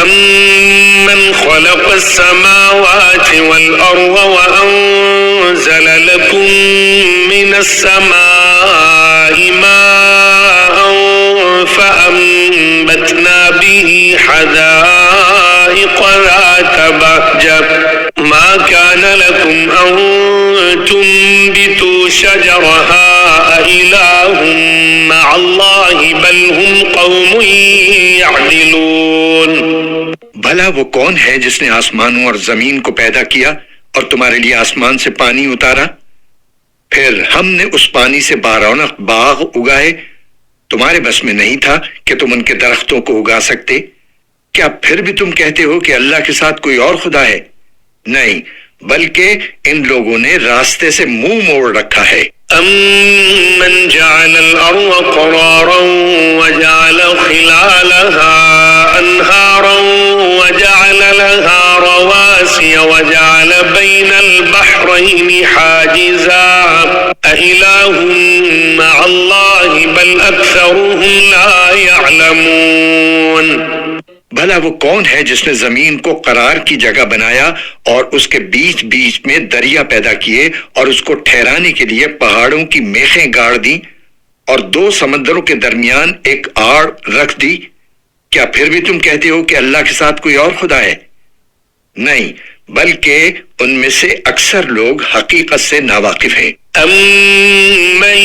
أَمَّنْ خَلَقَ السَّمَاوَاتِ وَالْأَرْضَ وَأَنزَلَ لَكُم مِّنَ السَّمَاءِ مَاءً فَأَنبَتْنَا بِهِ حَدَائِقَ ذَاتَ بَهْجَةٍ مَا كَانَ لَكُمْ أَن تُنبِتُوا شَجَرَهَا أَإِلَٰهٌ مَّعَ اللَّهِ بَلْ هُمْ قَوْمٌ يَعْدِلُونَ۔ بھلا وہ کون ہے جس نے آسمانوں اور زمین کو پیدا کیا اور تمہارے لیے آسمان سے پانی اتارا، پھر ہم نے اس پانی سے بارونق باغ اگائے، تمہارے بس میں نہیں تھا کہ تم ان کے درختوں کو اگا سکتے؟ کیا پھر بھی تم کہتے ہو کہ اللہ کے ساتھ کوئی اور خدا ہے؟ نہیں، بلکہ ان لوگوں نے راستے سے منہ موڑ رکھا ہے۔ أَمَّنْ جَعَلَ الْأَرْضَ قَرَارًا وَجَعَلَ خِلَالَهَا أَنْهَارًا وَجَعَلَ لَهَا رَوَاسِيَ وَجَعَلَ بَيْنَ الْبَحْرَيْنِ حَاجِزًا أَإِلَٰهٌ مَّعَ اللَّهِ بَلْ أَكْثَرُهُمْ لَا يَعْلَمُونَ۔ بھلا وہ کون ہے جس نے زمین کو قرار کی جگہ بنایا اور اس کے بیچ بیچ میں دریا پیدا کیے اور اس کو ٹھہرانے کے لیے پہاڑوں کی میخیں گاڑ دی اور دو سمندروں کے درمیان ایک آڑ رکھ دی؟ کیا پھر بھی تم کہتے ہو کہ اللہ کے ساتھ کوئی اور خدا ہے؟ نہیں، بلکہ ان میں سے اکثر لوگ حقیقت سے ناواقف ہیں۔ أَمَّن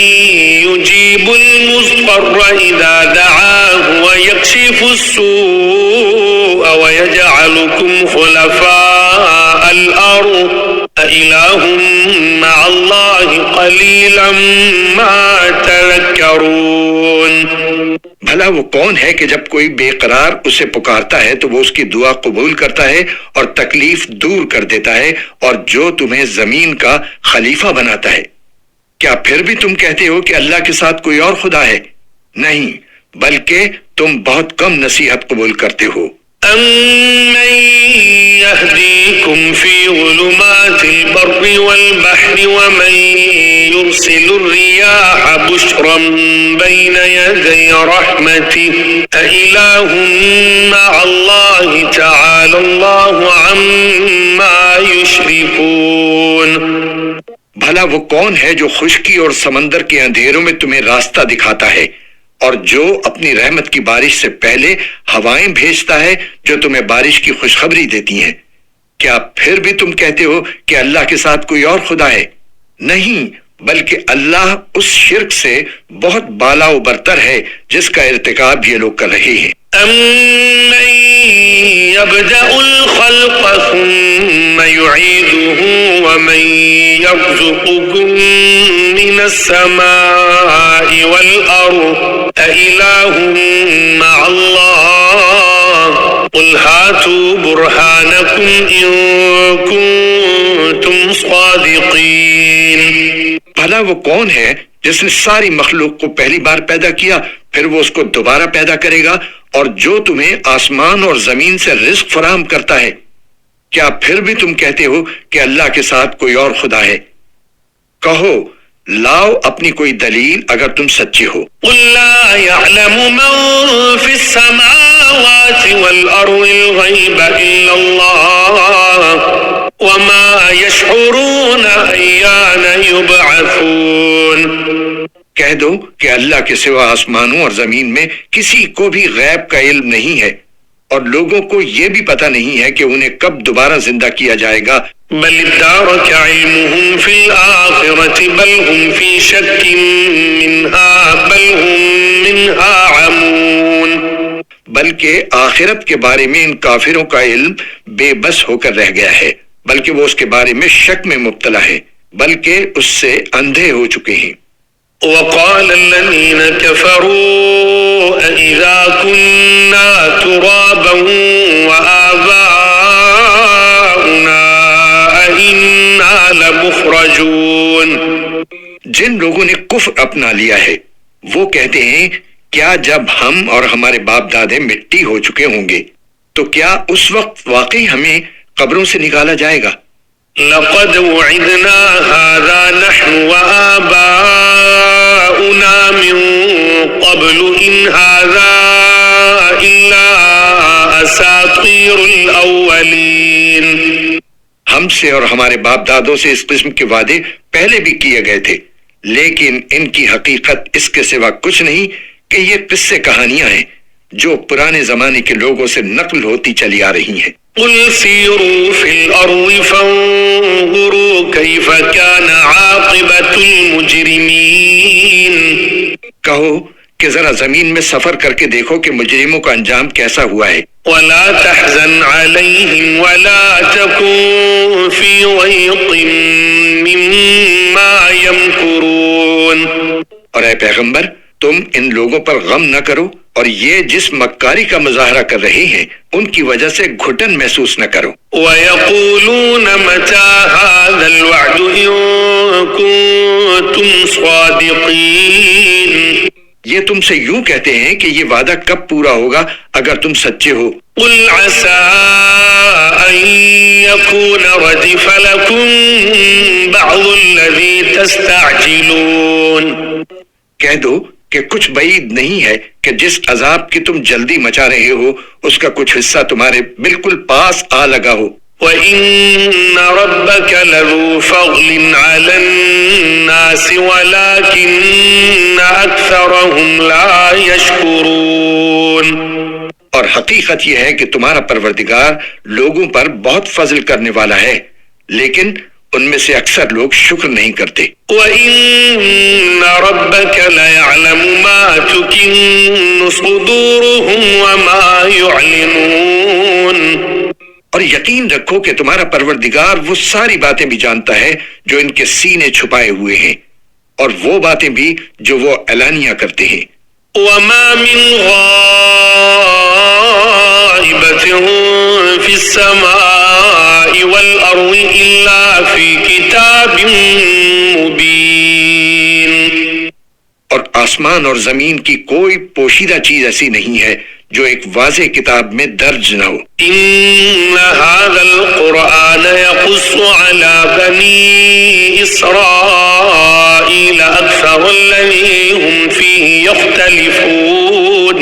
يُجِيبُ الْمُضْطَرَّ إِذَا دَعَاهُ وَيَكْشِفُ السُّوءَ وَيَجْعَلُكُمْ خُلَفَاءَ الْأَرْضِ أَإِلَٰهٌ مَّعَ اللَّهِ قَلِيلًا مَا تَذَكَّرُونَ۔ بھلا وہ کون ہے کہ جب کوئی بے قرار اسے پکارتا ہے تو وہ اس کی دعا قبول کرتا ہے اور تکلیف دور کر دیتا ہے، اور جو تمہیں زمین کا خلیفہ بناتا ہے؟ کیا پھر بھی تم کہتے ہو کہ اللہ کے ساتھ کوئی اور خدا ہے؟ نہیں، بلکہ تم بہت کم نصیحت قبول کرتے ہو۔ أَمَّن يَهْدِيكُمْ فِي ظُلُمَاتِ الْبَرِّ وَالْبَحْرِ وَمَن يُرْسِلُ الرِّيَاحَ بُشْرًا بَيْنَ يَدَيْ رَحْمَتِهِ أَإِلَٰهٌ مَّعَ اللَّهِ تَعَالَى اللَّهُ عَمَّا يُشْرِكُونَ۔ بھلا وہ کون ہے جو خشکی اور سمندر کے اندھیروں میں تمہیں راستہ دکھاتا ہے، اور جو اپنی رحمت کی بارش سے پہلے ہوائیں بھیجتا ہے جو تمہیں بارش کی خوشخبری دیتی ہیں؟ کیا پھر بھی تم کہتے ہو کہ اللہ کے ساتھ کوئی اور خدا ہے؟ نہیں، بلکہ اللہ اس شرک سے بہت بالا و برتر ہے جس کا ارتکاب یہ لوگ کر رہے ہیں۔ أَمَّن يَبْدَأُ الْخَلْقَ ثُمَّ يُعِيدُهُ وَمَن يَرْزُقُكُم مِّنَ السَّمَاءِ وَالْأَرْضِ أَإِلَٰهٌ مَّعَ اللَّهِ قُلْ هَاتُوا بُرْهَانَكُمْ إِن كُنتُمْ صَادِقِينَ۔ بھلا وہ کون ہے جس نے ساری مخلوق کو پہلی بار پیدا کیا، پھر وہ اس کو دوبارہ پیدا کرے گا، اور جو تمہیں آسمان اور زمین سے رزق فراہم کرتا ہے؟ کیا پھر بھی تم کہتے ہو کہ اللہ کے ساتھ کوئی اور خدا ہے؟ کہو، لاؤ اپنی کوئی دلیل اگر تم سچے ہو۔ قُل لَّا يَعْلَمُ مَن فِي السَّمَاوَاتِ وَالْأَرْضِ الْغَيْبَ إِلَّا اللَّهُ وَمَا يَشْعُرُونَ أَيَّانَ يُبْعَثُونَ۔ کہہ دو کہ اللہ کے سوا آسمانوں اور زمین میں کسی کو بھی غیب کا علم نہیں ہے، اور لوگوں کو یہ بھی پتہ نہیں ہے کہ انہیں کب دوبارہ زندہ کیا جائے گا۔ بل ادارك علمهم في الآخرة بل هم في شك منها بل هم منها عمون۔ بلکہ آخرت کے بارے میں ان کافروں کا علم بے بس ہو کر رہ گیا ہے، بلکہ وہ اس کے بارے میں شک میں مبتلا ہے، بلکہ اس سے اندھے ہو چکے ہیں۔ وقال الذين كفروا أإذا كنا ترابا وآباؤنا أإنا لمخرجون۔ جن لوگوں نے کفر اپنا لیا ہے وہ کہتے ہیں، کیا جب ہم اور ہمارے باپ دادے مٹی ہو چکے ہوں گے تو کیا اس وقت واقعی ہمیں قبروں سے نکالا جائے گا؟ لقد وعدنا هذا نحن وآباؤنا من قبل إن هذا إلا أساطير الأولين. ہم سے اور ہمارے باپ دادوں سے اس قسم کے وعدے پہلے بھی کیے گئے تھے، لیکن ان کی حقیقت اس کے سوا کچھ نہیں کہ یہ قصے کہانیاں ہیں جو پرانے زمانے کے لوگوں سے نقل ہوتی چلی آ رہی ہیں۔ قل سيروا في الأرض فانظروا كيف كان عاقبة المجرمين. کہو کہ ذرا زمین میں سفر کر کے دیکھو کہ مجرموں کا انجام کیسا ہوا ہے۔ ولا تحزن عليهم ولا تكن في ضيق مما يمكرون. اور اے پیغمبر تم ان لوگوں پر غم نہ کرو اور یہ جس مکاری کا مظاہرہ کر رہے ہیں ان کی وجہ سے گھٹن محسوس نہ کرو۔ وَيَقُولُونَ مَتَى هَذَا الْوَعْدُ إِن كُنتُمْ صَادِقِينَ. یہ تم سے یوں کہتے ہیں کہ یہ وعدہ کب پورا ہوگا اگر تم سچے ہو۔ قُلْ عَسَىٰ أَن يَكُونَ رَدِفَ لَكُم بَعْضُ الَّذِي تَسْتَعْجِلُونَ. کہہ دو کہ کچھ بعید نہیں ہے کہ جس عذاب کی تم جلدی مچا رہے ہو اس کا کچھ حصہ تمہارے بالکل پاس آ لگا ہو۔ وَإِنَّ رَبَّكَ لَذُو فَضْلٍ عَلَى النَّاسِ وَلَكِنَّ أَكْثَرَهُمْ لَا يَشْكُرُونَ. اور حقیقت یہ ہے کہ تمہارا پروردگار لوگوں پر بہت فضل کرنے والا ہے، لیکن ان میں سے اکثر لوگ شکر نہیں کرتے۔ وَإِنَّ رَبَّكَ لَيَعْلَمُ مَا تُكِنُّ صُدُورُهُمْ وَمَا يُعْلِنُونَ. اور یقین رکھو کہ تمہارا پروردگار وہ ساری باتیں بھی جانتا ہے جو ان کے سینے چھپائے ہوئے ہیں، اور وہ باتیں بھی جو وہ اعلانیہ کرتے ہیں۔ وَمَا مِنْ غَائِبَةٍ فِي السَّمَاءِ وَالْأَرْضِ إِلَّا فِي كِتَابٍ مُبِينٍ. اور آسمان اور زمین کی کوئی پوشیدہ چیز ایسی نہیں ہے جو ایک واضح کتاب میں درج نہ ہو۔ إِنَّ هَذَا الْقُرْآنَ يَقُصُّ عَلَى بَنِي إِسْرَائِيلَ أَكْثَرَ الَّذِي هُمْ فِيهِ يَخْتَلِفُونَ.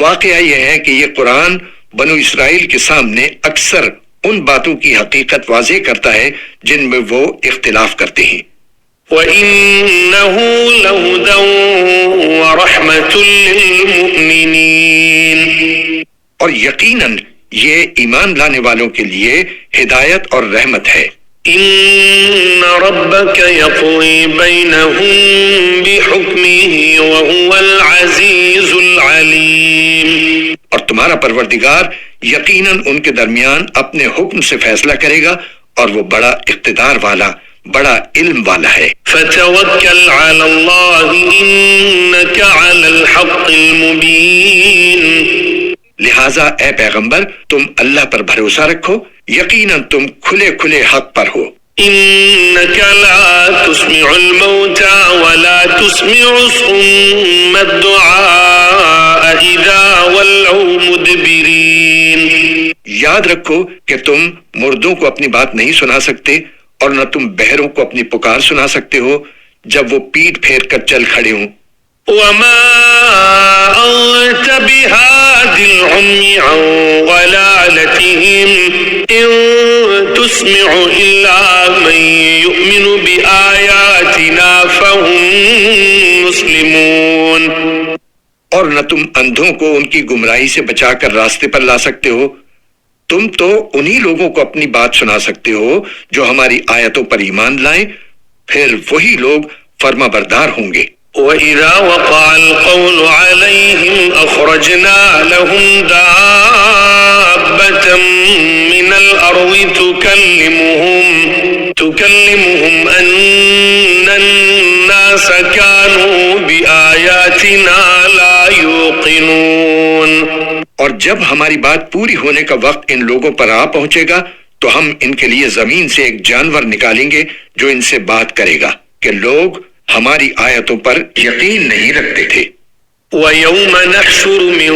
واقعہ یہ ہے کہ یہ قرآن بنو اسرائیل کے سامنے اکثر ان باتوں کی حقیقت واضح کرتا ہے جن میں وہ اختلاف کرتے ہیں۔ وَإِنَّهُ لَهُدًى وَرَحْمَةٌ لِّلْمُؤْمِنِينَ. اور یقیناً یہ ایمان لانے والوں کے لیے ہدایت اور رحمت ہے۔ إِنَّ رَبَّكَ يَقْضِي بَيْنَهُم بِحُكْمِهِ وَهُوَ الْعَزِيزُ الْعَلِيمُ. اور تمہارا پروردگار یقیناً ان کے درمیان اپنے حکم سے فیصلہ کرے گا اور وہ بڑا اقتدار والا، بڑا علم والا ہے۔ فَتَوَكَّلْ عَلَى اللَّهِ إِنَّكَ عَلَى الْحَقِّ الْمُبِينِ. لہٰذا اے پیغمبر تم اللہ پر بھروسہ رکھو، یقیناً تم کھلے کھلے حق پر ہو۔ إِنَّكَ لَا تُسْمِعُ الْمَوْتَى وَلَا تُسْمِعُ الصُّمَّ الدُّعَاءَ إِذَا وَلَّوْا مُدْبِرِينَ. یاد رکھو کہ تم مردوں کو اپنی بات نہیں سنا سکتے اور نہ تم بہروں کو اپنی پکار سنا سکتے ہو جب وہ پیٹ پھیر کر چل کھڑے ہوں۔ وَمَا أَنْتَ بِهَادِ الْعُمْيِ عَنْ ضَلَالَتِهِمْ إِن تُسْمِعُ إِلَّا مَن يُؤْمِنُ بِآيَاتِنَا فَهُمْ مُسْلِمُونَ. اور نہ تم اندھوں کو ان کی گمراہی سے بچا کر راستے پر لا سکتے ہو، تم تو انہی لوگوں کو اپنی بات سنا سکتے ہو جو ہماری آیتوں پر ایمان لائیں، پھر وہی لوگ فرما بردار ہوں گے۔ وَإِذَا وَقَعَ الْقَوْلُ عَلَيْهِمْ أَخْرَجْنَا لَهُمْ دَابَّةً مِّنَ الْأَرْضِ تُكَلِّمُهُمْ أَنَّ النَّاسَ كَانُوا بِآيَاتِنَا لَا يُوقِنُونَ. اور جب ہماری بات پوری ہونے کا وقت ان لوگوں پر آ پہنچے گا تو ہم ان کے لیے زمین سے ایک جانور نکالیں گے جو ان سے بات کرے گا کہ لوگ ہماری آیتوں پر یقین نہیں رکھتے تھے۔ وَيَوْمَ نَحْشُرُ مِن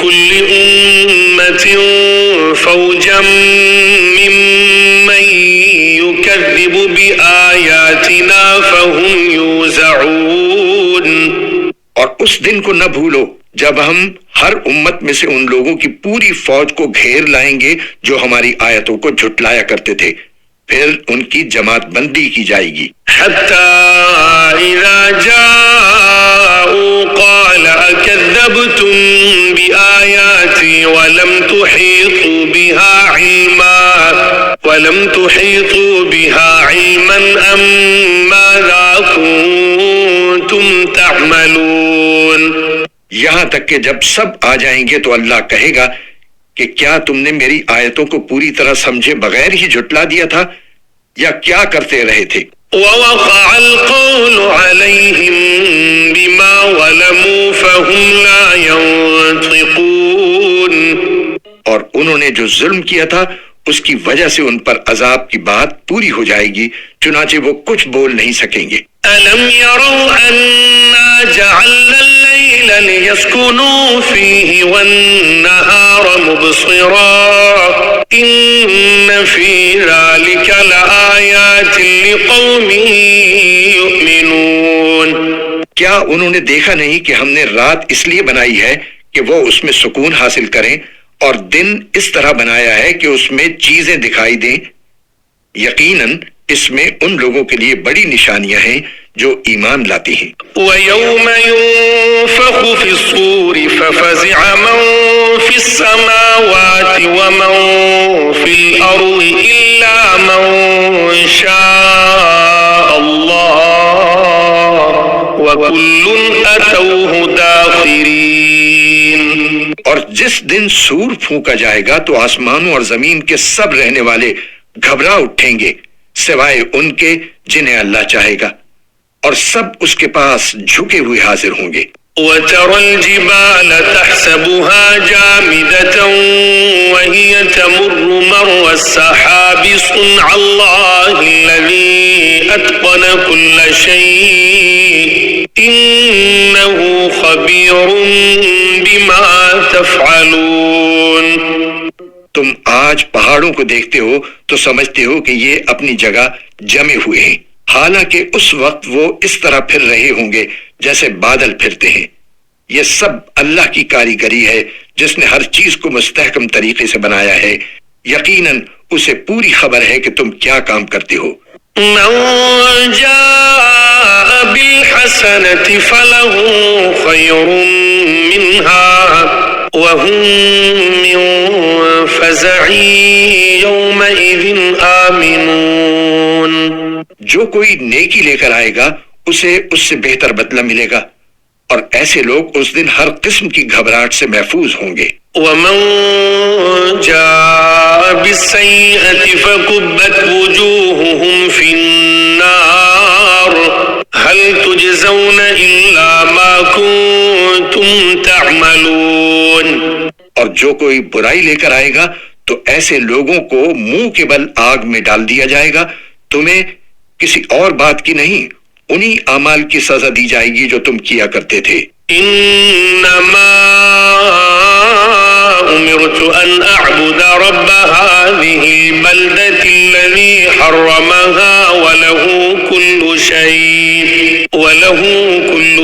كُلِّ أُمَّةٍ فَوْجًا مِّمَّن يُكَذِّبُ بِآيَاتِنَا فَهُمْ يُوزَعُونَ. اور اس دن کو نہ بھولو جب ہم ہر امت میں سے ان لوگوں کی پوری فوج کو گھیر لائیں گے جو ہماری آیتوں کو جھٹلایا کرتے تھے، پھر ان کی جماعت بندی کی جائے گی۔ حتى إذا جاءوا قال أكذبتم بآياتي ولم تحيطوا بها علما أم ماذا كنتم تعملون۔ یہاں تک کہ جب سب آ جائیں گے تو اللہ کہے گا کہ کیا تم نے میری آیتوں کو پوری طرح سمجھے بغیر ہی جھٹلا دیا تھا یا کیا کرتے رہے تھے؟ ووقع القول عليهم بما ظلموا فهم لا ينطقون۔ اور انہوں نے جو ظلم کیا تھا اس کی وجہ سے ان پر عذاب کی بات پوری ہو جائے گی، چنانچہ وہ کچھ بول نہیں سکیں گے۔ ألم يروا أنا جعلنا الليل ليسكنوا فيه والنهار مبصرا إن في ذلك لآيات لقوم يؤمنون۔ کیا انہوں نے دیکھا نہیں کہ ہم نے رات اس لیے بنائی ہے کہ وہ اس میں سکون حاصل کریں اور دن اس طرح بنایا ہے کہ اس میں چیزیں دکھائی دیں؟ یقیناً اس میں ان لوگوں کے لیے بڑی نشانیاں ہیں جو ایمان لاتی ہیں۔ وَيَوْمَ يُنفَخُ فِي الصُّورِ فَفَزِعَ مَن فِي السَّمَاوَاتِ وَمَن فِي الْأَرْضِ إِلَّا مَن شَاءَ اللَّهُ وَكُلٌّ أَتَوْهُ دَاخِرِينَ۔ اور جس دن سور پھونکا جائے گا تو آسمانوں اور زمین کے سب رہنے والے گھبرا اٹھیں گے سوائے ان کے جنہیں اللہ چاہے گا، اور سب اس کے پاس جھکے ہوئے حاضر ہوں گے۔ وَتَرَى الْجِبَالَ تَحْسَبُهَا جَامِدَةً وَهِيَ تَمُرُّ مَرَّ السَّحَابِ صُنْعَ اللَّهِ الَّذِي أَتْقَنَ كُلَّ شَيْءٍ إِنَّهُ خَبِيرٌ بِمَا تَفْعَلُونَ۔ تم آج پہاڑوں کو دیکھتے ہو تو سمجھتے ہو کہ یہ اپنی جگہ جمے ہوئے ہیں، حالانکہ اس وقت وہ اس طرح پھر رہے ہوں گے جیسے بادل پھرتے ہیں۔ یہ سب اللہ کی کاریگری ہے جس نے ہر چیز کو مستحکم طریقے سے بنایا ہے، یقیناً اسے پوری خبر ہے کہ تم کیا کام کرتے ہو۔ من جاء بالحسنة فله خير منها وهم من فزع يومئذ آمنون۔ جو کوئی نیکی لے کر آئے گا اسے اس سے بہتر بدلہ ملے گا، اور ایسے لوگ اس دن ہر قسم کی گھبراہٹ سے محفوظ ہوں گے۔ ومن جاء بالسيئة فكبت وجوههم في النار هل تجزون إلا ما كنتم تعملون۔ اور جو کوئی برائی لے کر آئے گا تو ایسے لوگوں کو منہ کے بل آگ میں ڈال دیا جائے گا، تمہیں کسی اور بات کی نہیں، انہی اعمال کی سزا دی جائے گی جو تم کیا کرتے تھے۔ انما امرت ان اعبد رب هذه البلدة الذي حرمها وله كل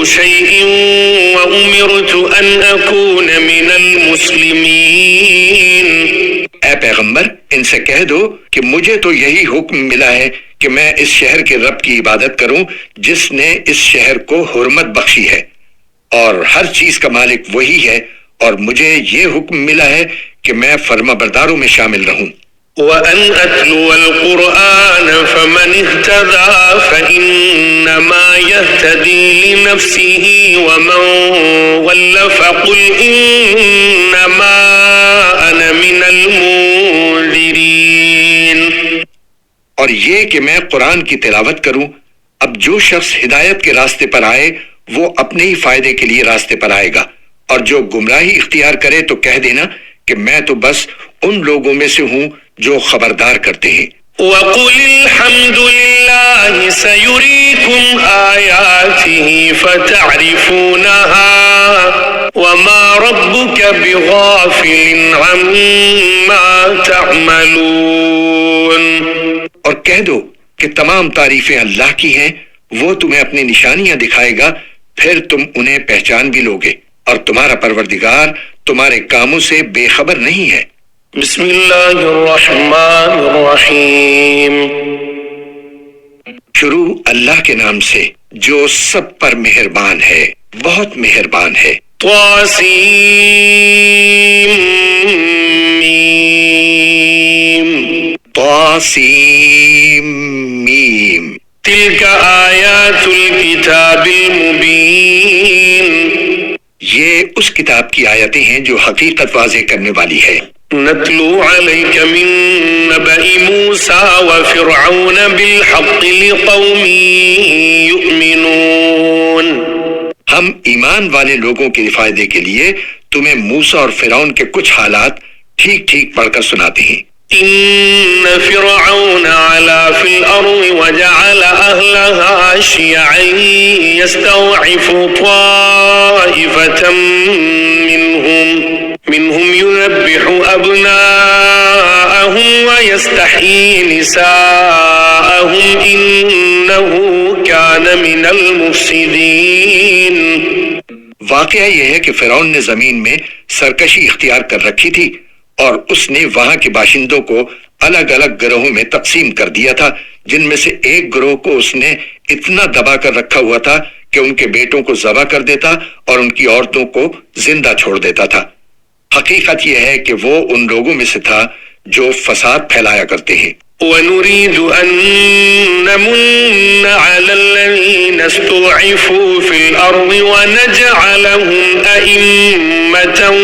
شيء وامرت ان اكون من المسلمين۔ اے پیغمبر ان سے کہہ دو کہ مجھے تو یہی حکم ملا ہے کہ میں اس شہر کے رب کی عبادت کروں جس نے اس شہر کو حرمت بخشی ہے، اور ہر چیز کا مالک وہی ہے، اور مجھے یہ حکم ملا ہے کہ میں فرما برداروں میں شامل رہوں۔ وَأَنْ أَتْلُوَ الْقُرْآنَ فَمَنِ اهْتَدَى فَإِنَّمَا يَهْتَدِي لِنَفْسِهِ وَمَنْ ضَلَّ فَقُلْ إِنَّمَا أَنَا مِنَ الْمُنذِرِينَ۔ اور یہ کہ میں قرآن کی تلاوت کروں، اب جو شخص ہدایت کے راستے پر آئے وہ اپنے ہی فائدے کے لیے راستے پر آئے گا، اور جو گمراہی اختیار کرے تو کہہ دینا کہ میں تو بس ان لوگوں میں سے ہوں جو خبردار کرتے ہیں۔ وَقُلِ الْحَمْدُ لِلَّهِ سَيُرِيكُمْ آيَاتِهِ فَتَعْرِفُونَهَا وَمَا رَبُّكَ بِغَافِلٍ عَمَّا تَعْمَلُونَ۔ اور کہہ دو کہ تمام تعریفیں اللہ کی ہیں، وہ تمہیں اپنی نشانیاں دکھائے گا، پھر تم انہیں پہچان بھی لوگے، اور تمہارا پروردگار تمہارے کاموں سے بے خبر نہیں ہے۔ بسم اللہ الرحمن الرحیم۔ شروع اللہ کے نام سے جو سب پر مہربان ہے، بہت مہربان ہے۔ طاسیم طاسیم میم۔ تلک آیات الکتاب المبین۔ یہ اس کتاب کی آیتیں ہیں جو حقیقت واضح کرنے والی ہے۔ نتلو علیک من نبأ موسیٰ وفرعون بالحق لقوم یؤمنون۔ ہم ایمان والے لوگوں کے فائدے کے لیے تمہیں موسیٰ اور فرعون کے کچھ حالات ٹھیک ٹھیک پڑھ کر سناتے ہیں۔ ان فرعون علا فی الارض وجعل اہلها شیعا یستضعف طائفة منهم يذبح ابناءهم ويستحيي نساءهم انه كان من المفسدين۔ واقعہ یہ ہے کہ فرعون نے زمین میں سرکشی اختیار کر رکھی تھی اور اس نے وہاں کے باشندوں کو الگ الگ گروہوں میں تقسیم کر دیا تھا، جن میں سے ایک گروہ کو اس نے اتنا دبا کر رکھا ہوا تھا کہ ان کے بیٹوں کو ذبح کر دیتا اور ان کی عورتوں کو زندہ چھوڑ دیتا تھا۔ حقیقت یہ ہے کہ وہ ان لوگوں میں سے تھا جو فساد پھیلایا کرتے ہیں۔ وَنُرِيدُ أَن نَّمُنَّ عَلَى الَّذِينَ اسْتُضْعِفُوا فِي الْأَرْضِ وَنَجْعَلَهُمْ أَئِمَّةً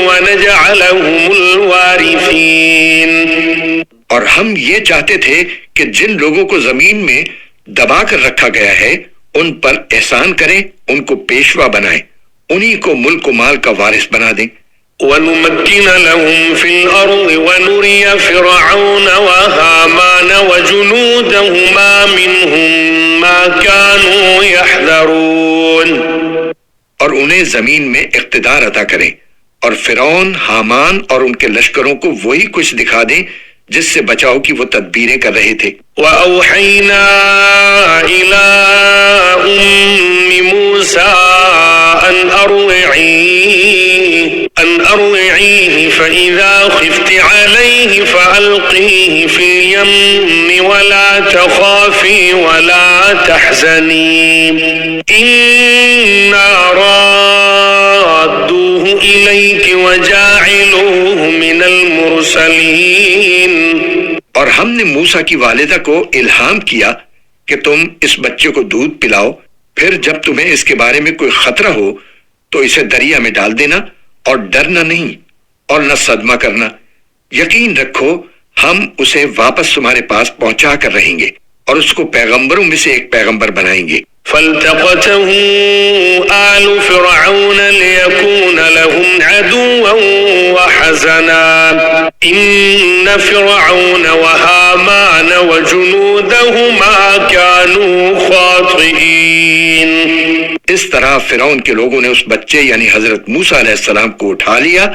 وَنَجْعَلَهُمُ الْوَارِثِينَ۔ اور ہم یہ چاہتے تھے کہ جن لوگوں کو زمین میں دبا کر رکھا گیا ہے ان پر احسان کریں، ان کو پیشوا بنائیں، انہی کو ملک و مال کا وارث بنا دیں۔ وَنُمَكِّنَ لَهُمْ فِي الْأَرْضِ وَنُرِيَ فِرْعَوْنَ وَهَامَانَ وَجُنُودَهُمَا مِنْهُمْ مَا كَانُوا يَحْذَرُونَ۔ اور انہیں زمین میں اقتدار عطا کریں اور فرعون، حامان اور ان کے لشکروں کو وہی کچھ دکھا دیں جس سے بچاؤ کی وہ تدبیریں کر رہے تھے۔ وَأَوْحَيْنَا إِلَىٰ أُمِّ مُوسَىٰ أن أرضعيه فإذا خفت عليه فألقيه في اليم ولا تخافي ولا تحزني إنا رادوه إليك وجاعلوه من المرسلين۔ اور ہم نے موسیٰ کی والدہ کو الہام کیا کہ تم اس بچے کو دودھ پلاؤ، پھر جب تمہیں اس کے بارے میں کوئی خطرہ ہو تو اسے دریا میں ڈال دینا اور ڈرنا نہیں اور نہ صدمہ کرنا، یقین رکھو ہم اسے واپس تمہارے پاس پہنچا کر رہیں گے اور اس کو پیغمبروں میں سے ایک پیغمبر بنائیں گے۔ فالتقطه آل فرعون ليكون لهم عدوا وحزنا إن فرعون وهامان وجنودهما كانوا خاطئين۔ اس طرح فرعون کے لوگوں نے اس بچے یعنی حضرت موسیٰ علیہ السلام کو اٹھا لیا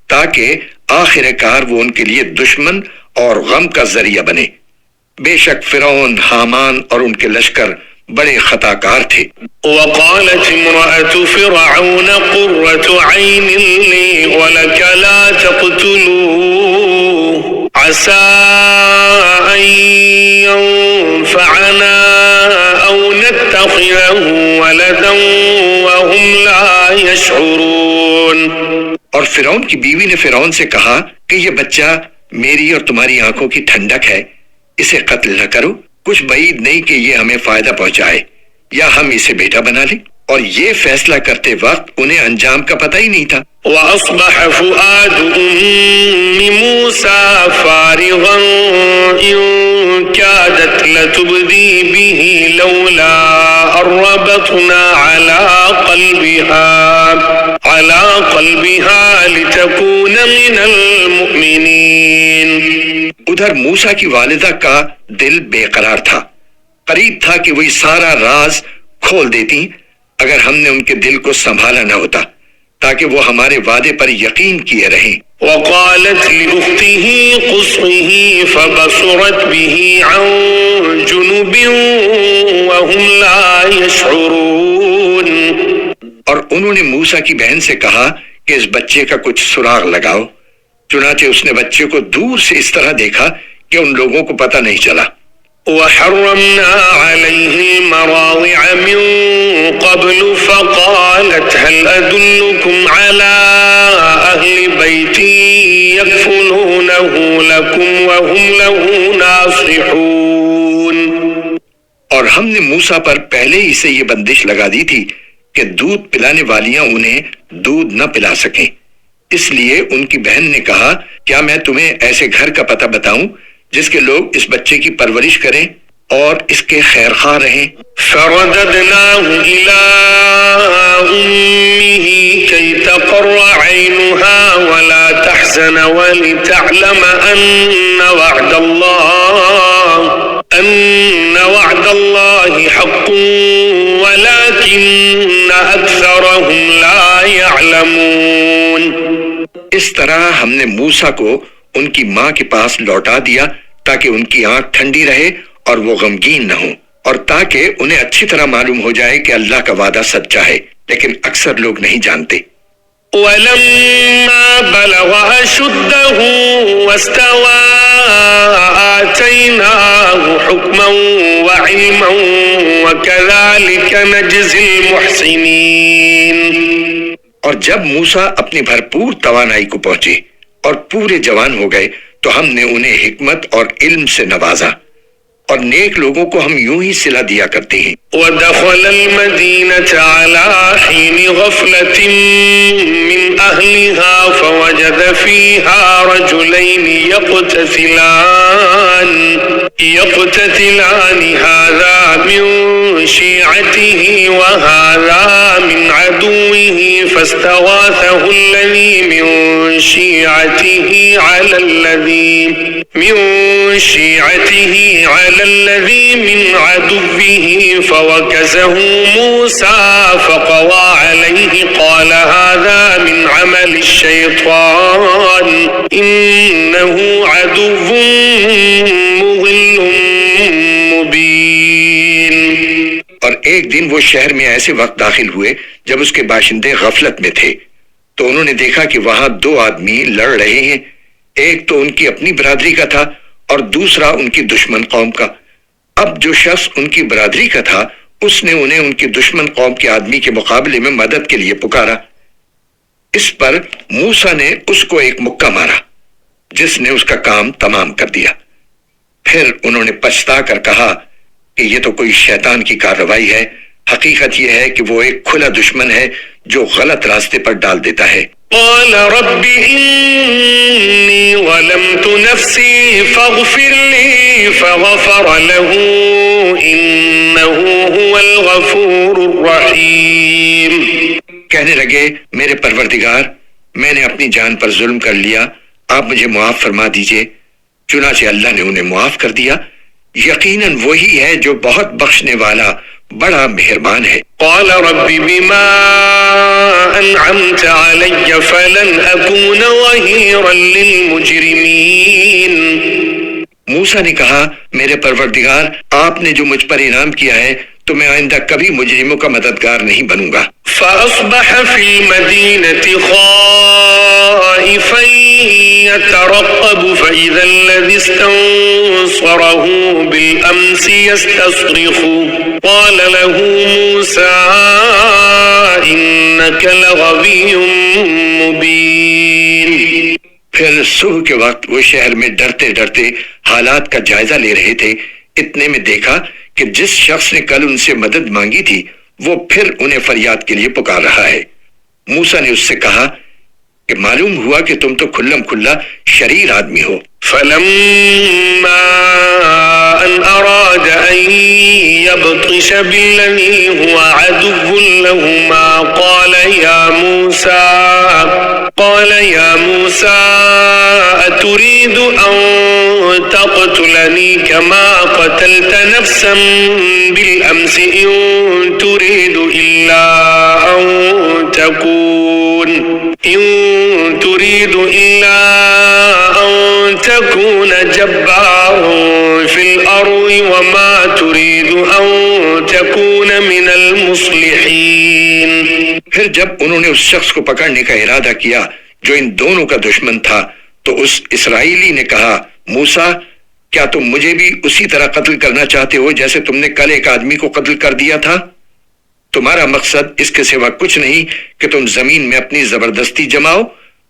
تاکہ آخر کار وہ ان کے لیے دشمن اور غم کا ذریعہ بنے۔ بے شک فرعون، حامان اور ان کے لشکر بڑے خطا کار تھے۔ وقالت امرأة فرعون قرة عين لي ولك لا تقتلوه عسى أن ينفعنا أو نتخذه ولدا وهم لا يشعرون۔ اور فرعون کی بیوی نے فرعون سے کہا کہ یہ بچہ میری اور تمہاری آنکھوں کی ٹھنڈک ہے، اسے قتل نہ کرو، کچھ بعید نہیں کہ یہ ہمیں فائدہ پہنچائے یا ہم اسے بیٹا بنا لیں۔ اور یہ فیصلہ کرتے وقت انہیں انجام کا پتہ ہی نہیں تھا۔ وَأَصْبَحَ فُؤَادُ أُمِّ مُوسَىٰ فَارِغًا إِن كَادَتْ لَتُبْدِي بِهِ لَوْلَا أَن رَّبَطْنَا عَلَىٰ قَلْبِهَا لِتَكُونَ مِنَ الْمُؤْمِنِينَ۔ ادھر موسیٰ کی والدہ کا دل بے قرار تھا، قریب تھا کہ وہی سارا راز کھول دیتی اگر ہم نے ان کے دل کو سنبھالا نہ ہوتا تاکہ وہ ہمارے وعدے پر یقین کیے رہیں۔ وقالت لأخته قصه فبصرت به عن جنب وهم لا يشعرون۔ اور انہوں نے موسیٰ کی بہن سے کہا کہ اس بچے کا کچھ سراغ لگاؤ، چنانچہ اس نے بچے کو دور سے اس طرح دیکھا کہ ان لوگوں کو پتہ نہیں چلا۔ وحرمنا عليه المراضع من قبل فقالت هل أدلكم على أهل بيت يكفلونه لكم وهم له ناصحون۔ اور ہم نے موسیٰ پر پہلے ہی سے یہ بندش لگا دی تھی کہ دودھ پلانے والیاں انہیں دودھ نہ پلا سکیں، اس لیے ان کی بہن نے کہا کیا میں تمہیں ایسے گھر کا پتہ بتاؤں جس کے لوگ اس بچے کی پرورش کریں اور اس کے خیر خواہ رہیں۔ فرددناه إلى أمه كي تقر عينها ولا تحزن ولتعلم أن وعد الله حق ولكن أكثرهم لا يعلمون۔ اس طرح ہم نے موسیٰ کو ان کی ماں کے پاس لوٹا دیا تاکہ ان کی آنکھ ٹھنڈی رہے اور وہ غمگین نہ ہوں، اور تاکہ انہیں اچھی طرح معلوم ہو جائے کہ اللہ کا وعدہ سچا ہے، لیکن اکثر لوگ نہیں جانتے۔ وَلَمَّا بَلَغَ أَشُدَّهُ وَاسْتَوَى آتَيْنَاهُ حُكْمًا وَعِلْمًا وَكَذَلِكَ نَجْزِي الْمُحْسِنِينَ۔ اور جب موسیٰ اپنی بھرپور توانائی کو پہنچے اور پورے جوان ہو گئے تو ہم نے انہیں حکمت اور علم سے نوازا، اور نیک لوگوں کو ہم یوں ہی صلہ دیا کرتے ہیں۔ وَدَخَلَ الْمَدِينَةَ عَلَى حِينِ غَفْلَةٍ مِّنْ أَهْلِهَا فَوَجَدَ فِيهَا رَجُلَيْنِ يَقْتَتِلَانِ هَذَا مِنْ شِيعَتِهِ وَهَذَا مِنْ عَدُوِّهِ فَاسْتَغَاثَهُ الَّذِي مِنْ شِيعَتِهِ عَلَى الَّذِي مِنْ عَدُوِّهِ فَوَكَزَهُ مُوسَى فَقَضَى عَلَيْهِ قَالَ هَذَا مِنْ عَمَلِ الشَّيْطَانِ إِنَّهُ عَدُوٌّ مُضِلٌّ مُبِينٌ۔ اور ایک دن وہ شہر میں ایسے وقت داخل ہوئے جب اس کے باشندے غفلت میں تھے، تو انہوں نے دیکھا کہ وہاں دو آدمی لڑ رہے ہیں، ایک تو ان کی اپنی برادری کا تھا اور دوسرا ان کی دشمن قوم کا۔ اب جو شخص ان کی برادری کا تھا اس نے انہیں ان کی دشمن قوم کے آدمی کے مقابلے میں مدد کے لیے پکارا۔ اس پر موسیٰ نے اس کو ایک مکہ مارا جس نے اس کا کام تمام کر دیا۔ پھر انہوں نے پچھتا کر کہا کہ یہ تو کوئی شیطان کی کارروائی ہے، حقیقت یہ ہے کہ وہ ایک کھلا دشمن ہے جو غلط راستے پر ڈال دیتا ہے۔ قال رب إني ظلمت نفسي فاغفر لي فغفر له إنه هو الغفور الرحيم۔ کہنے لگے میرے پروردگار، میں نے اپنی جان پر ظلم کر لیا، آپ مجھے معاف فرما دیجئے۔ چنانچہ اللہ نے انہیں معاف کر دیا، یقیناً وہی ہے جو بہت بخشنے والا بڑا مہربان ہے۔ قال رب بما أنعمت علي فلن أكون ظهيرا للمجرمين۔ موسیٰ نے کہا میرے پروردگار، آپ نے جو مجھ پر انعام کیا ہے تو میں آئندہ کبھی مجرموں کا مددگار نہیں بنوں گا۔ فأصبح في المدينة خائفا يترقب فإذا الذي استنصره بالأمس يستصرخ قال له موسى إنك لغوي مبين۔ پھر صبح کے وقت وہ شہر میں ڈرتے ڈرتے حالات کا جائزہ لے رہے تھے، اتنے میں دیکھا کہ جس شخص نے کل ان سے مدد مانگی تھی وہ پھر انہیں فریاد کے لیے پکار رہا ہے۔ موسیٰ نے اس سے کہا کہ معلوم ہوا کہ تم تو کھلم کھلا شریر آدمی ہو۔ فلما أن أراد أن يبطش بالذي هو عدو لهما قال يا موسى أتريد أن تقتلني كما قتلت نفسا بالأمس إن تريد إلا أن تكون جبارا في الأرض وما تريد أن تكون من المصلحين۔ پھر جب انہوں نے اس شخص کو پکڑنے کا ارادہ کیا جو ان دونوں کا دشمن تھا تو اس اسرائیلی نے کہا موسیٰ کیا تم مجھے بھی اسی طرح قتل کرنا چاہتے ہو جیسے تم نے کل ایک آدمی کو قتل کر دیا تھا؟ تمہارا مقصد اس کے سوا کچھ نہیں کہ تم زمین میں اپنی زبردستی جماؤ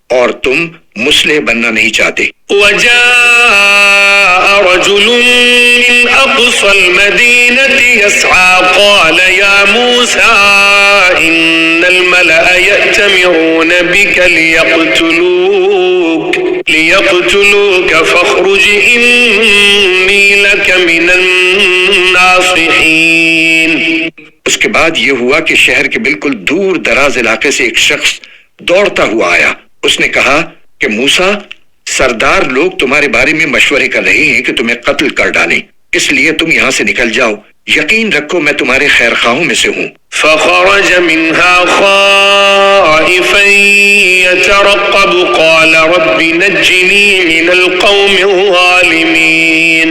اور تم مصلح بننا نہیں چاہتے۔ وجاء رجل من أقصى المدينة يسعى قال يا موسى إن الملأ يأتمرون بك ليقتلوك فاخرج إني لك من الناصحين۔ اس کے بعد یہ ہوا کہ شہر کے بالکل دور دراز علاقے سے ایک شخص دوڑتا ہوا آیا۔ اس نے کہا کہ موسیٰ سردار لوگ تمہارے بارے میں مشورے کر رہے ہیں کہ تمہیں قتل کر ڈالیں، اس لیے تم یہاں سے نکل جاؤ، یقین رکھو میں تمہارے خیر خواہوں میں سے ہوں۔ فخرج منها خائفا يترقب قال رب نجني من القوم الظالمين۔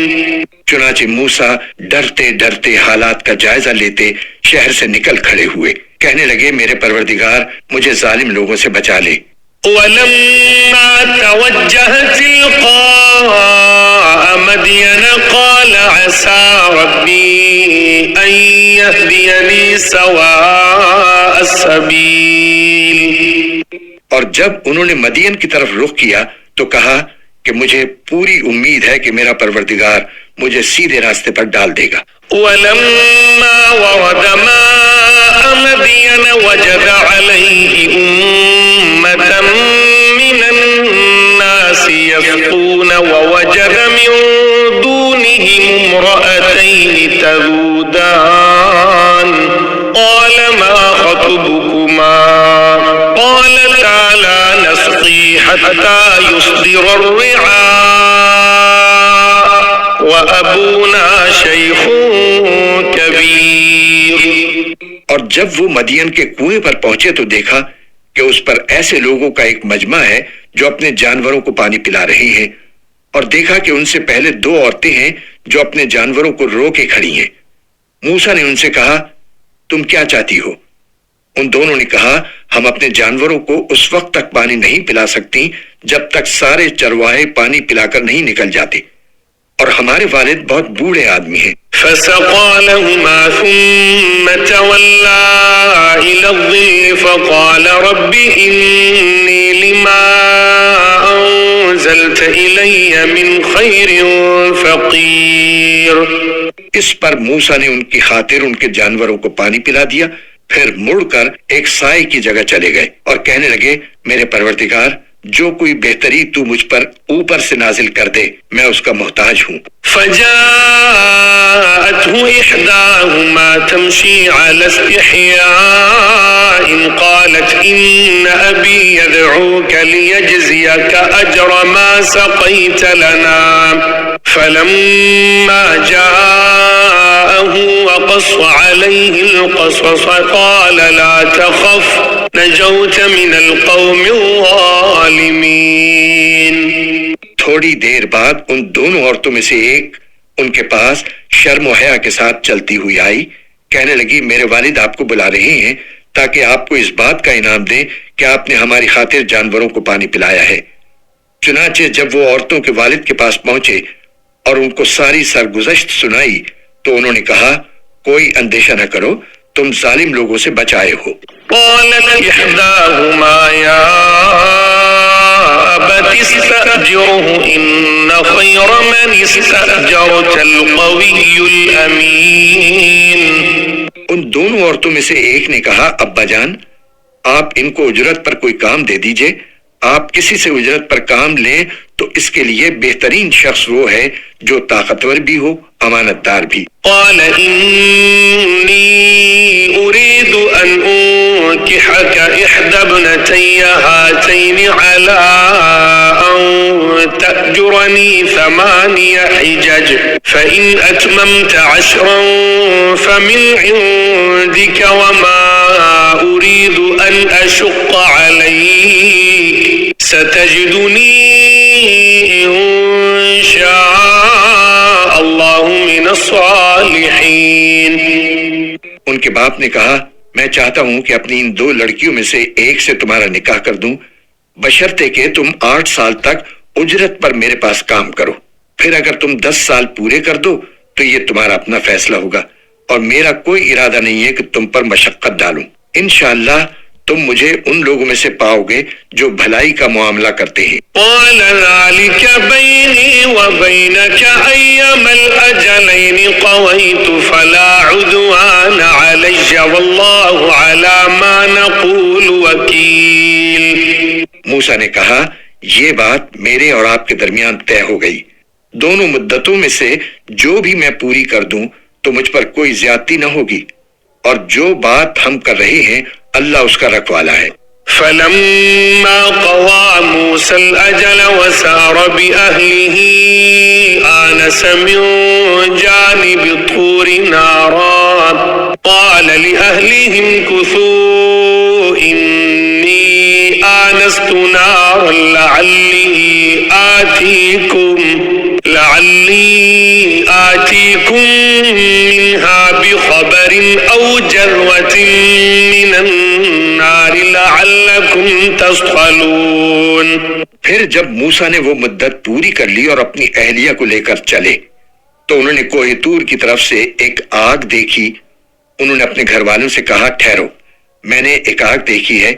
چنانچہ موسیٰ ڈرتے ڈرتے حالات کا جائزہ لیتے شہر سے نکل کھڑے ہوئے، کہنے لگے میرے پروردگار مجھے ظالم لوگوں سے بچا لے۔ ولما توجه تلقاء مدين قال عسى ربي أن يهديني سواء السبيل۔ اور جب انہوں نے مدین کی طرف رخ کیا تو کہا کہ مجھے پوری امید ہے کہ میرا پروردگار مجھے سیدھے راستے پر ڈال دے گا۔ ولما ورد ماء مدين وجد عليه أمة من الناس يسقون ووجد من دونهم امرأتين تذودان قال ما خطبكما قالتا لا نسقي حتى يصدر الرعاء وأبونا شيخ كبير۔ اور جب وہ مدین کے کنویں پر پہنچے تو دیکھا کہ اس پر ایسے لوگوں کا ایک مجمع ہے جو اپنے جانوروں کو پانی پلا رہے ہیں، اور دیکھا کہ ان سے پہلے دو عورتیں ہیں جو اپنے جانوروں کو رو کے کھڑی ہیں۔ موسیٰ نے ان سے کہا تم کیا چاہتی ہو؟ ان دونوں نے کہا ہم اپنے جانوروں کو اس وقت تک پانی نہیں پلا سکتی جب تک سارے چرواہے پانی پلا کر نہیں نکل جاتے، اور ہمارے والد بہت بوڑھے آدمی ہیں۔ فسقى لهما ثم تولى إلى الظل فقال رب إني لما أنزلت إلي من خير فقير۔ اس پر موسیٰ نے ان کی خاطر ان کے جانوروں کو پانی پلا دیا، پھر مڑ کر ایک سائے کی جگہ چلے گئے اور کہنے لگے میرے پروردگار جو کوئی بہتری تو مجھ پر اوپر سے نازل کر دے میں اس کا محتاج ہوں۔ فجاءته إحداهما تمشي على استحياء قالت إن أبي يدعوك ليجزيك أجر ما سقيت لنا فلما جاءه وقص عليه القصص قال لا تخف نجوت من القوم الظالمين۔ تھوڑی دیر بعد ان دونوں عورتوں میں سے ایک ان کے پاس شرم و حیا کے ساتھ چلتی ہوئی آئی، کہنے لگی میرے والد آپ کو بلا رہے ہیں تاکہ آپ کو اس بات کا انعام دیں کہ آپ نے ہماری خاطر جانوروں کو پانی پلایا ہے۔ چنانچہ جب وہ عورتوں کے والد کے پاس پہنچے اور ان کو ساری سرگزشت سنائی تو انہوں نے کہا کوئی اندیشہ نہ کرو، تم ظالم لوگوں سے بچائے ہو۔ قالت إحداهما يا أبت استأجره إن خير من استأجرت القوي الأمين۔ ان دونوں عورتوں میں سے ایک نے کہا ابا جان آپ ان کو اجرت پر کوئی کام دے دیجئے، آپ کسی سے اجرت پر کام لیں تو اس کے لیے بہترین شخص وہ ہے جو طاقتور بھی ہو امانت دار بھی۔ قال إني أريد أن أنكحك إحدى ابنتي هاتين على أن تأجرني 8 حجج فإن أتممت 10 فمن عندك وما أريد أن أشق عليك ستجدني إن شاء الله من الصالحين۔ ان کے باپ نے کہا میں چاہتا ہوں کہ اپنی ان 2 لڑکیوں میں سے ایک سے تمہارا نکاح کر دوں، بشرطے کہ تم 8 سال تک اجرت پر میرے پاس کام کرو. پھر اگر تم 10 سال پورے کر دو تو یہ تمہارا اپنا فیصلہ ہوگا، اور میرا کوئی ارادہ نہیں ہے کہ تم پر مشقت ڈالوں. انشاءاللہ تم مجھے ان لوگوں میں سے پاؤ گے جو بھلائی کا معاملہ کرتے ہیں. قال ذلك بيني وبينك أيما الأجلين قضيت فلا عدوان علي والله على ما نقول وكيل. موسیٰ نے کہا یہ بات میرے اور آپ کے درمیان طے ہو گئی، دونوں مدتوں میں سے جو بھی میں پوری کر دوں تو مجھ پر کوئی زیادتی نہ ہوگی، اور جو بات ہم کر رہے ہیں اللہ اس کا رکھوالا ہے. فلما قضى موسى الأجل وسار بأهله آنس من جانب الطور نارا قال لأهلهم كثوا إني آنست نارا لعلي آتيكم منها بخبر أو جذوة من النار لعلكم تصطلون. پھر جب موسیٰ نے وہ مدت پوری کر لی اور اپنی اہلیہ کو لے کر چلے تو انہوں نے کوہ طور کی طرف سے ایک آگ دیکھی. انہوں نے اپنے گھر والوں سے کہا ٹھہرو، میں نے ایک آگ دیکھی ہے،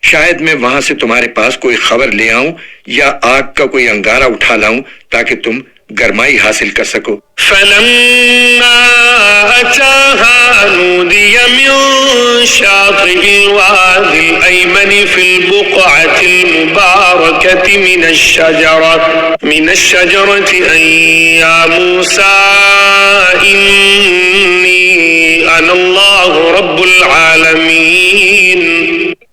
شاید میں وہاں سے تمہارے پاس کوئی خبر لے آؤں یا آگ کا کوئی انگارہ اٹھا لاؤں تاکہ تم گرمائی حاصل کر سکو. فلما أتاها نودي من شاطئ الوادي الأيمن في البقعة المباركة من الشجرة أن يا موسى إني أنا الله رب العالمين.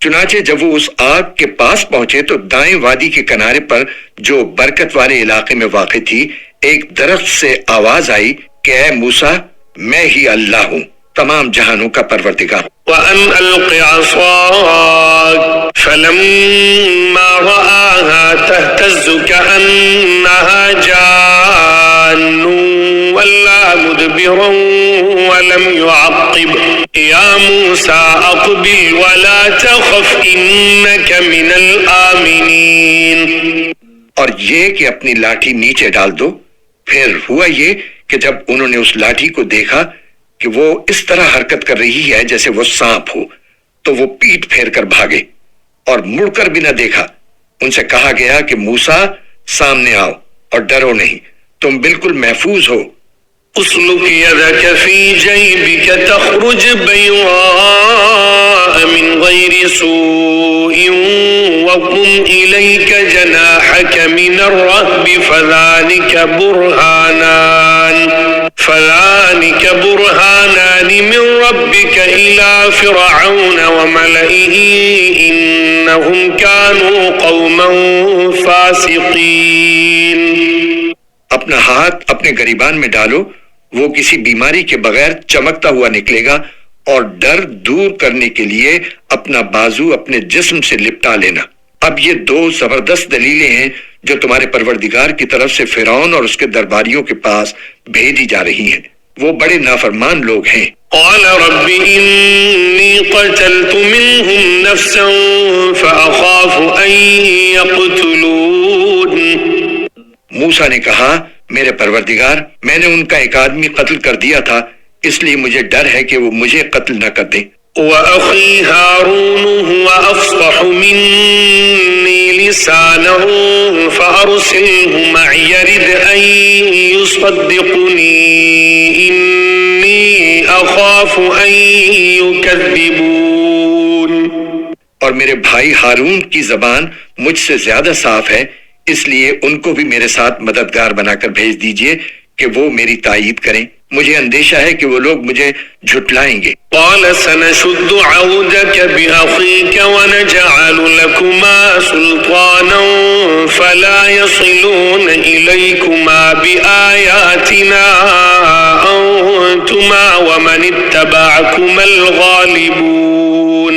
چنانچہ جب وہ اس آگ کے پاس پہنچے تو دائیں وادی کے کنارے پر جو برکت والے علاقے میں واقع تھی ایک درخت سے آواز آئی کہ اے موسیٰ میں ہی اللہ ہوں، تمام جہانوں کا پروردگار. وَأَنْ أَلْقِ عَصَاكَ فَلَمَّا رَآهَا تَهْتَزُّ كَأَنَّهَا جَانٌّ وَلَّىٰ مُدْبِرًا وَلَمْ يُعَقِّبْ يَا مُوسَىٰ أَقْبِلْ وَلَا تَخَفْ إِنَّكَ مِنَ الْآمِنِينَ. اور یہ کہ اپنی لاٹھی نیچے ڈال دو. پھر ہوا یہ کہ جب انہوں نے اس لاٹھی کو دیکھا کہ وہ اس طرح حرکت کر رہی ہے جیسے وہ سانپ ہو تو وہ پیٹ پھیر کر بھاگے اور مڑ کر بھی نہ دیکھا. ان سے کہا گیا کہ موسیٰ سامنے آؤ اور ڈرو نہیں، تم بالکل محفوظ ہو. اسلک یدک فی جیبک تخرج بیضاء من غیر سوء واضم الیک جناحک من الرہب فذلك برهانان من ربك إلى فرعون وملئه إنهم كانوا قوما فاسقين. اپنا ہاتھ اپنے گریبان میں ڈالو، وہ کسی بیماری کے بغیر چمکتا ہوا نکلے گا، اور ڈر دور کرنے کے لیے اپنا بازو اپنے جسم سے لپٹا لینا. اب یہ 2 زبردست دلیلیں ہیں جو تمہارے پروردگار کی طرف سے فرعون اور اس کے درباریوں کے پاس بھیجی جا رہی ہیں. وہ بڑے نافرمان لوگ ہیں. قال رب إني قتلت منهم نفسا فأخاف أن يقتلون. موسیٰ نے کہا میرے پروردگار میں نے ان کا ایک آدمی قتل کر دیا تھا، اس لیے مجھے ڈر ہے کہ وہ مجھے قتل نہ کر دیں. وأخي هارون هو أفصح مني لسانا فأرسله معي يرد أن يصدقني إني أخاف أن يكذبون. اور میرے بھائی ہارون کی زبان مجھ سے زیادہ صاف ہے، اس لیے ان کو بھی میرے ساتھ مددگار بنا کر بھیج دیجئے کہ وہ میری تائید کریں. مجھے اندیشہ ہے کہ وہ لوگ مجھے جھٹلائیں گے. قال سنشد عودك بأخيك ونجعل لكما سلطانا فلا يصلون إليكما بآياتنا أنتما ومن اتبعكما الغالبون.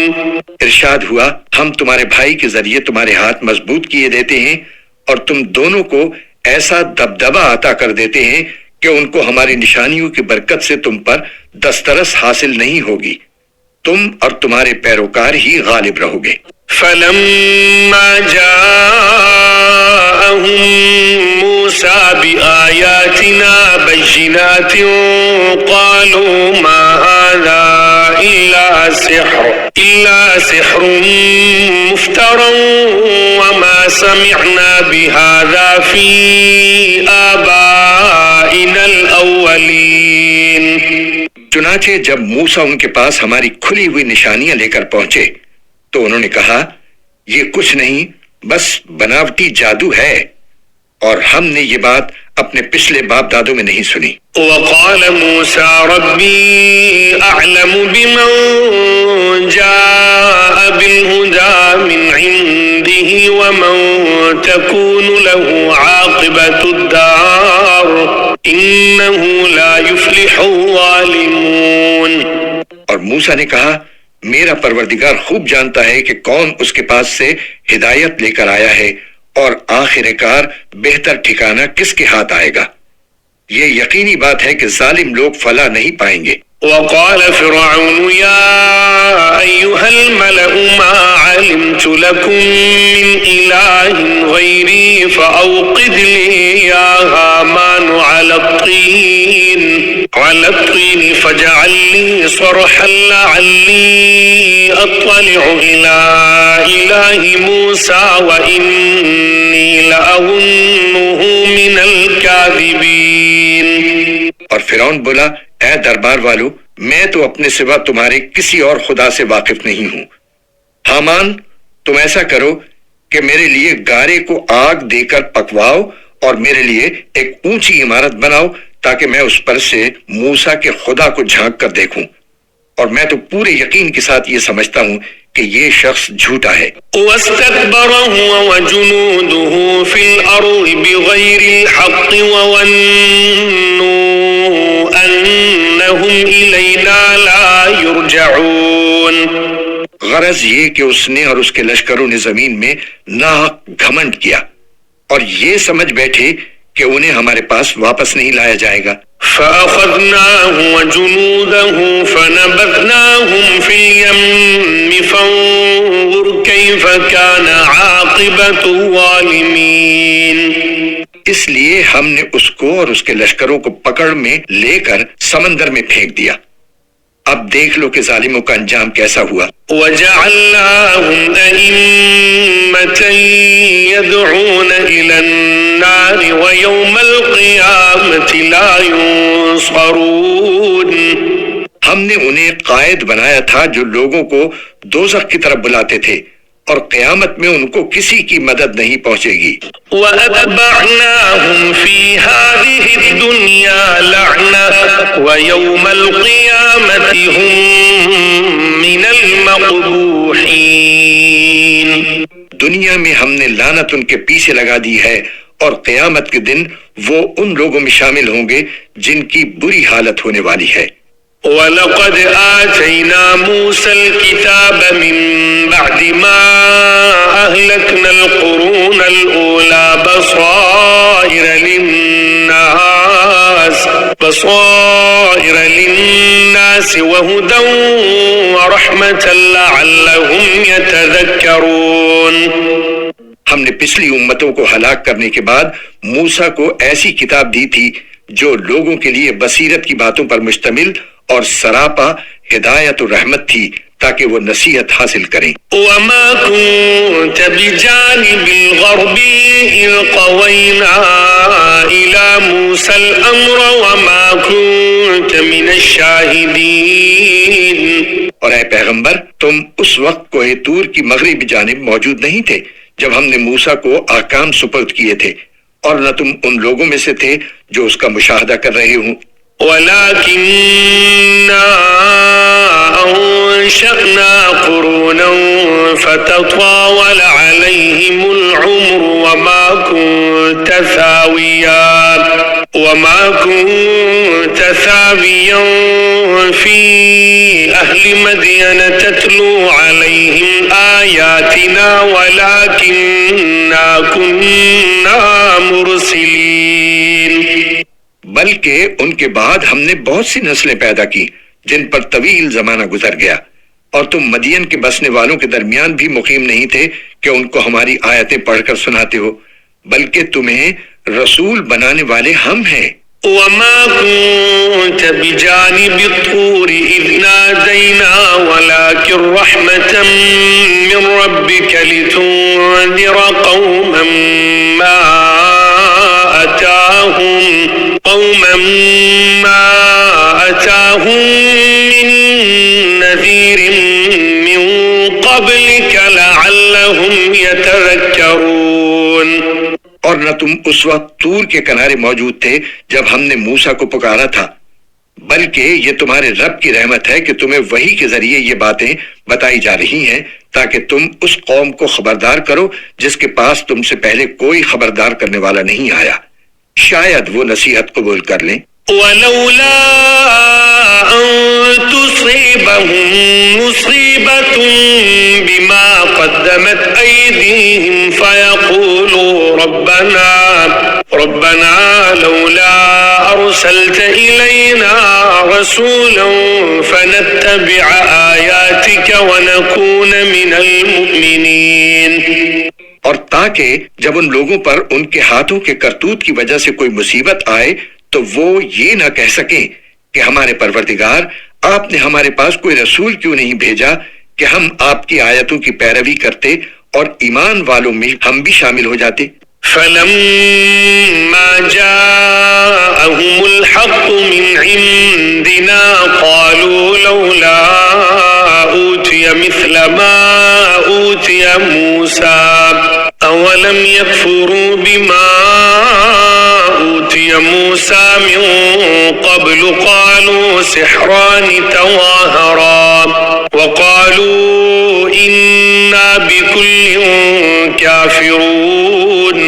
ارشاد ہوا ہم تمہارے بھائی کے ذریعے تمہارے ہاتھ مضبوط کیے دیتے ہیں اور تم دونوں کو ایسا دبدبہ عطا کر دیتے ہیں کہ ان کو ہماری نشانیوں کی برکت سے تم پر دسترس حاصل نہیں ہوگی، تم اور تمہارے پیروکار ہی غالب رہو گے۔ فلما جاءهم موسى بآياتنا بينات قالوا ما هذا إلا سحر مفترى وما سمعنا بهذا في آبائنا الأولين۔ چنانچہ جب موسیٰ ان کے پاس ہماری کھلی ہوئی نشانیاں لے کر پہنچے تو انہوں نے کہا یہ کچھ نہیں بس بناوٹی جادو ہے، اور ہم نے یہ بات اپنے پچھلے باپ دادوں میں نہیں سنی۔ وقال موسى ربي أعلم بمن جاء بالهدى من عنده ومن تكون له عاقبة الدار إنه لا يفلح الظالمون۔ اور موسیٰ نے کہا میرا پروردگار خوب جانتا ہے کہ کون اس کے پاس سے ہدایت لے کر آیا ہے اور آخر کار بہتر ٹھکانہ کس کے ہاتھ آئے گا۔ یہ یقینی بات ہے کہ ظالم لوگ فلاح نہیں پائیں گے۔ وقال فرعون يا أيها الملأ ما علمت لكم من إله غيري فأوقد لي يا هامان على الطين فاجعل لي صرحا لعلي أطلع إلى إله موسى وإني لأظنه من الكاذبين۔ اور فرعون بولا اے دربار والو میں تو اپنے سوا تمہارے کسی اور خدا سے واقف نہیں ہوں۔ حامان تم ایسا کرو کہ میرے لیے گارے کو آگ دے کر پکواؤ اور میرے لیے ایک اونچی عمارت بناؤ تاکہ میں اس پر سے موسیٰ کے خدا کو جھانک کر دیکھوں، اور میں تو پورے یقین کے ساتھ یہ سمجھتا ہوں کہ یہ شخص جھوٹا ہے۔ واستكبر هو وجنوده في الأرض بغير الحق وظنوا أنهم إلينا لا يرجعون۔ غرض یہ کہ اس نے اور اس کے لشکروں نے زمین میں ناحق گھمنڈ کیا اور یہ سمجھ بیٹھے کہ انہیں ہمارے پاس واپس نہیں لایا جائے گا۔ فأخذناه وجنوده فنبذناهم في اليم فانظر كيف كان عاقبة الظالمين۔ اس لیے ہم نے اس کو اور اس کے لشکروں کو پکڑ میں لے کر سمندر میں پھینک دیا، اب دیکھ لو کہ ظالموں کا انجام کیسا ہوا۔ وَجَعَلْنَاهُمْ أَئِمَّةً يَدْعُونَ إِلَى النَّارِ وَيَوْمَ الْقِيَامَةِ لَا يُنصَرُونَ۔ ہم نے انہیں قائد بنایا تھا جو لوگوں کو دوزخ کی طرف بلاتے تھے، اور قیامت میں ان کو کسی کی مدد نہیں پہنچے گی۔ وَأَتْبَعْنَاهُمْ فِي هَذِهِ الدُّنْيَا لَعْنَةً وَيَوْمَ الْقِيَامَةِ هُمْ مِنَ الْمَقْبُوحِينَ۔ دنیا میں ہم نے لعنت ان کے پیچھے لگا دی ہے، اور قیامت کے دن وہ ان لوگوں میں شامل ہوں گے جن کی بری حالت ہونے والی ہے۔ وَلَقَدْ آتَيْنَا مُوسَى الْكِتَابَ مِنْ بَعْدِ مَا أَهْلَكْنَا الْقُرُونَ الْأُولَى بَصَائِرَ لِلنَّاسِ وَهُدًى وَرَحْمَةً لَعَلَّهُمْ يَتَذَكَّرُونَ۔ ہم نے پچھلی امتوں کو ہلاک کرنے کے بعد موسیٰ کو ایسی کتاب دی تھی جو لوگوں کے لیے بصیرت کی باتوں پر مشتمل اور سراپا ہدایت و رحمت تھی تاکہ وہ نصیحت حاصل کریں۔ وَمَا كُنْتَ بِجَانِبِ الْغَرْبِ إِذْ قَضَيْنَا إِلَى مُوسَى الْأَمْرَ وَمَا كُنْتَ مِنَ الشَّاهِدِينَ۔ اور اے پیغمبر تم اس وقت کوہ طور کی مغربی جانب موجود نہیں تھے جب ہم نے موسیٰ کو احکام سپرد کیے تھے، اور نہ تم ان لوگوں میں سے تھے جو اس کا مشاہدہ کر رہے ہوں۔ وَلَكِنَّا أَنشَأْنَا قُرُونًا فَتَطَاوَلَ عَلَيْهِمُ الْعُمُرُ وَمَا كُنْتَ ثَاوِيًا فِي أَهْلِ مَدْيَنَ تَتْلُو عَلَيْهِمْ آيَاتِنَا وَلَكِنَّا كُنَّا مُرْسِلِينَ۔ بلکہ ان کے بعد ہم نے بہت سی نسلیں پیدا کی جن پر طویل زمانہ گزر گیا، اور تم مدین کے بسنے والوں کے درمیان بھی مقیم نہیں تھے کہ ان کو ہماری آیتیں پڑھ کر سناتے ہو، بلکہ تمہیں رسول بنانے والے ہم ہیں۔ وما كنت بجانب الطور إذ نادينا ولكن رحمة من ربك لتنذر قوما ما أتاهم من نذير من قبلك لعلهم يتذكرون۔ اور نہ تم اس وقت طور کے کنارے موجود تھے جب ہم نے موسیٰ کو پکارا تھا، بلکہ یہ تمہارے رب کی رحمت ہے کہ تمہیں وحی کے ذریعے یہ باتیں بتائی جا رہی ہیں تاکہ تم اس قوم کو خبردار کرو جس کے پاس تم سے پہلے کوئی خبردار کرنے والا نہیں آیا، شاید وہ نصیحت قبول کر لیں۔ ولولا أن تصيبهم مصيبة بما قدمت أيديهم فيقولوا ربنا لولا أرسلت إلينا رسولا فنتبع آياتك ونكون من المؤمنين۔ اور تاکہ جب ان لوگوں پر ان کے ہاتھوں کے کرتوت کی وجہ سے کوئی مصیبت آئے تو وہ یہ نہ کہہ سکیں کہ ہمارے پروردگار آپ نے ہمارے پاس کوئی رسول کیوں نہیں بھیجا کہ ہم آپ کی آیتوں کی پیروی کرتے اور ایمان والوں میں ہم بھی شامل ہو جاتے۔ فلما جاءهم الحق من عندنا قالوا لولا أوتي مثل ما أوتي موسى أولم يكفروا بما أوتي موسى من قبل قالوا سحران تواهرا وقالوا إنا بكل كافرون۔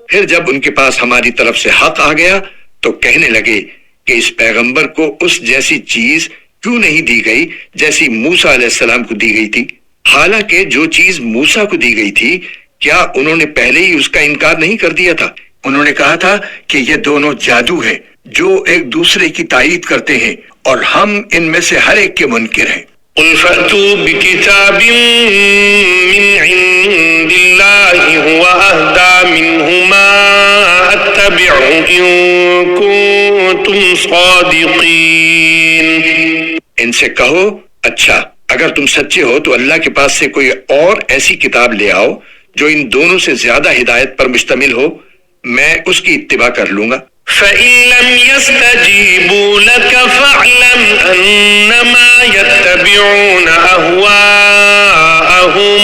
پھر جب ان کے پاس ہماری طرف سے حق آ گیا تو کہنے لگے کہ اس پیغمبر کو اس جیسی چیز کیوں نہیں دی گئی جیسی موسیٰ علیہ السلام کو دی گئی تھی، حالانکہ جو چیز موسیٰ کو دی گئی تھی کیا انہوں نے پہلے ہی اس کا انکار نہیں کر دیا تھا؟ انہوں نے کہا تھا کہ یہ دونوں جادو ہیں جو ایک دوسرے کی تائید کرتے ہیں اور ہم ان میں سے ہر ایک کے منکر ہیں۔ قل فأتوا بكتاب من عند الله هو أهدى منهما أتبعه إن كنتم صادقين۔ ان سے کہو اچھا اگر تم سچے ہو تو اللہ کے پاس سے کوئی اور ایسی کتاب لے آؤ جو ان دونوں سے زیادہ ہدایت پر مشتمل ہو، میں اس کی اتباع کر لوں گا۔ فَإِن لَّمْ يَسْتَجِيبُوا لَكَ فَاعْلَمْ أَنَّمَا يَتَّبِعُونَ أَهْوَاءَهُمْ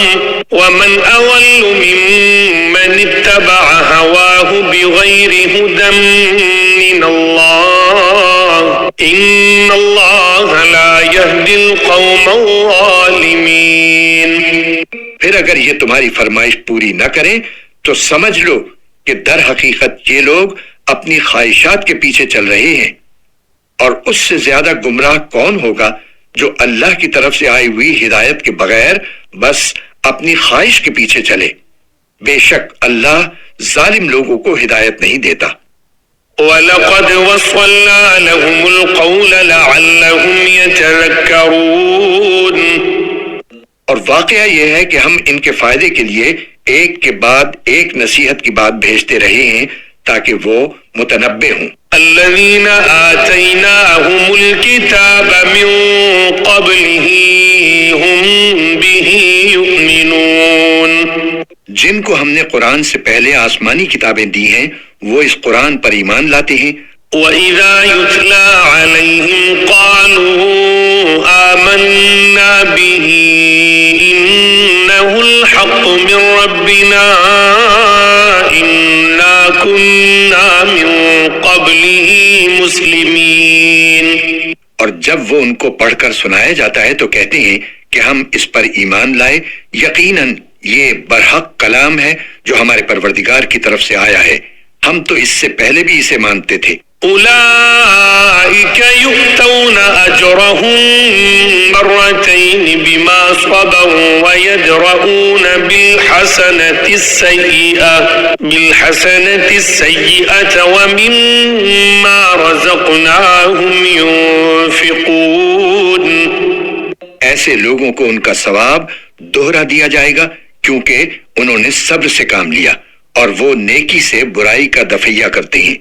وَمَنْ أَضَلُّ مِمَّنِ اتَّبَعَ هَوَاهُ بِغَيْرِ هُدًى مِّنَ اللَّهِ إِنَّ اللَّهَ لَا يَهْدِي الْقَوْمَ الظَّالِمِينَ۔ پھر اگر یہ تمہاری فرمائش پوری نہ کریں تو سمجھ لو کہ در حقیقت یہ لوگ اپنی خواہشات کے پیچھے چل رہے ہیں، اور اس سے زیادہ گمراہ کون ہوگا جو اللہ کی طرف سے آئی ہوئی ہدایت کے بغیر بس اپنی خواہش کے پیچھے چلے۔ بے شک اللہ ظالم لوگوں کو ہدایت نہیں دیتا۔ وَلَقَدْ وَصَّلْنَا لَهُمُ الْقَوْلَ لَعَلَّهُمْ يَتَذَكَّرُونَ۔ اور واقعہ یہ ہے کہ ہم ان کے فائدے کے لیے ایک کے بعد ایک نصیحت کی بات بھیجتے رہے ہیں تاکہ وہ متنبہ ہوں۔ الذين آتيناهم الكتاب من قبله هم به يؤمنون۔ جن کو ہم نے قرآن سے پہلے آسمانی کتابیں دی ہیں وہ اس قرآن پر ایمان لاتے ہیں۔ وَإِذَا يُتْلَى عَلَيْهِمْ قَالُوا آمَنَّا بِهِ إِنَّهُ الْحَقُّ مِنْ رَبِّنَا إِنَّا كُنَّا مِنْ قَبْلِهِ مُسْلِمِينَ۔ اور جب وہ ان کو پڑھ کر سنایا جاتا ہے تو کہتے ہیں کہ ہم اس پر ایمان لائے، یقیناً یہ برحق کلام ہے جو ہمارے پروردگار کی طرف سے آیا ہے، ہم تو اس سے پہلے بھی اسے مانتے تھے۔ أولئك يؤتون أجرهم مرتين بما صبروا ويدرؤون بالحسنة السيئة ومما رزقناهم ينفقون۔ ایسے لوگوں کو ان کا ثواب دوہرا دیا جائے گا کیونکہ انہوں نے صبر سے کام لیا اور وہ نیکی سے برائی کا دفعہ کرتے ہیں،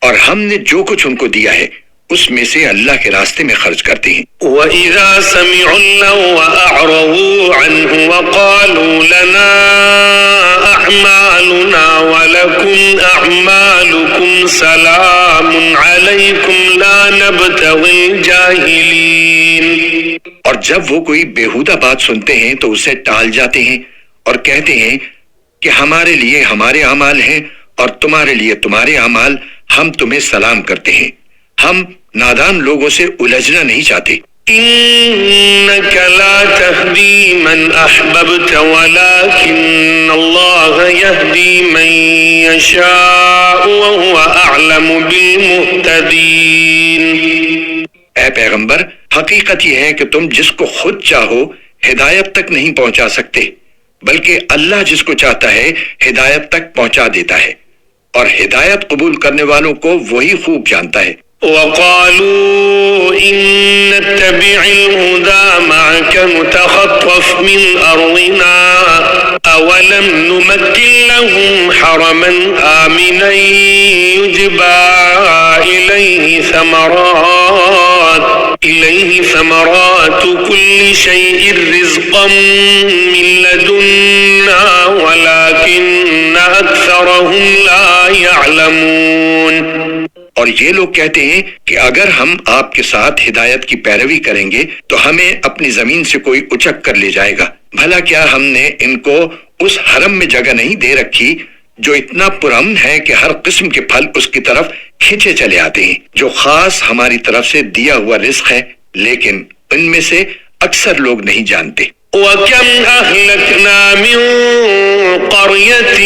اور ہم نے جو کچھ ان کو دیا ہے اس میں سے اللہ کے راستے میں خرچ کرتے ہیں۔ وَإِذَا سَمِعُوا اللَّغْوَ أَعْرَضُوا عَنْهُ وَقَالُوا لَنَا أَعْمَالُنَا وَلَكُمْ أَعْمَالُكُمْ سَلَامٌ عَلَيْكُمْ لَا نَبْتَغِي الْجَاهِلِينَ۔ اور جب وہ کوئی بیہودہ بات سنتے ہیں تو اسے ٹال جاتے ہیں اور کہتے ہیں کہ ہمارے لیے ہمارے اعمال ہیں اور تمہارے لیے تمہارے اعمال، ہم تمہیں سلام کرتے ہیں، ہم نادان لوگوں سے الجھنا نہیں چاہتے۔ إنك لا تهدي من أحببت ولكن الله يهدي من يشاء وهو أعلم بالمهتدين۔ اے پیغمبر، حقیقت یہ ہے کہ تم جس کو خود چاہو ہدایت تک نہیں پہنچا سکتے، بلکہ اللہ جس کو چاہتا ہے ہدایت تک پہنچا دیتا ہے، اور ہدایت قبول کرنے والوں کو وہی خوب جانتا ہے۔ وقالوا إن نتبع الهدى معك نتخطف من أرضنا أولم نمكن لهم حرما آمنا يجبى إليه ثمرات كل شيء رزقا من لدنا ولكن أكثرهم لا يعلمون۔ اور یہ لوگ کہتے ہیں کہ اگر ہم آپ کے ساتھ ہدایت کی پیروی کریں گے تو ہمیں اپنی زمین سے کوئی اچک کر لے جائے گا، بھلا کیا ہم نے ان کو اس حرم میں جگہ نہیں دے رکھی جو اتنا پرامن ہے کہ ہر قسم کے پھل اس کی طرف کھینچے چلے آتے ہیں، جو خاص ہماری طرف سے دیا ہوا رزق ہے، لیکن ان میں سے اکثر لوگ نہیں جانتے۔ وَكَمْ أَهْلَكْنَا مِنْ قَرْيَةٍ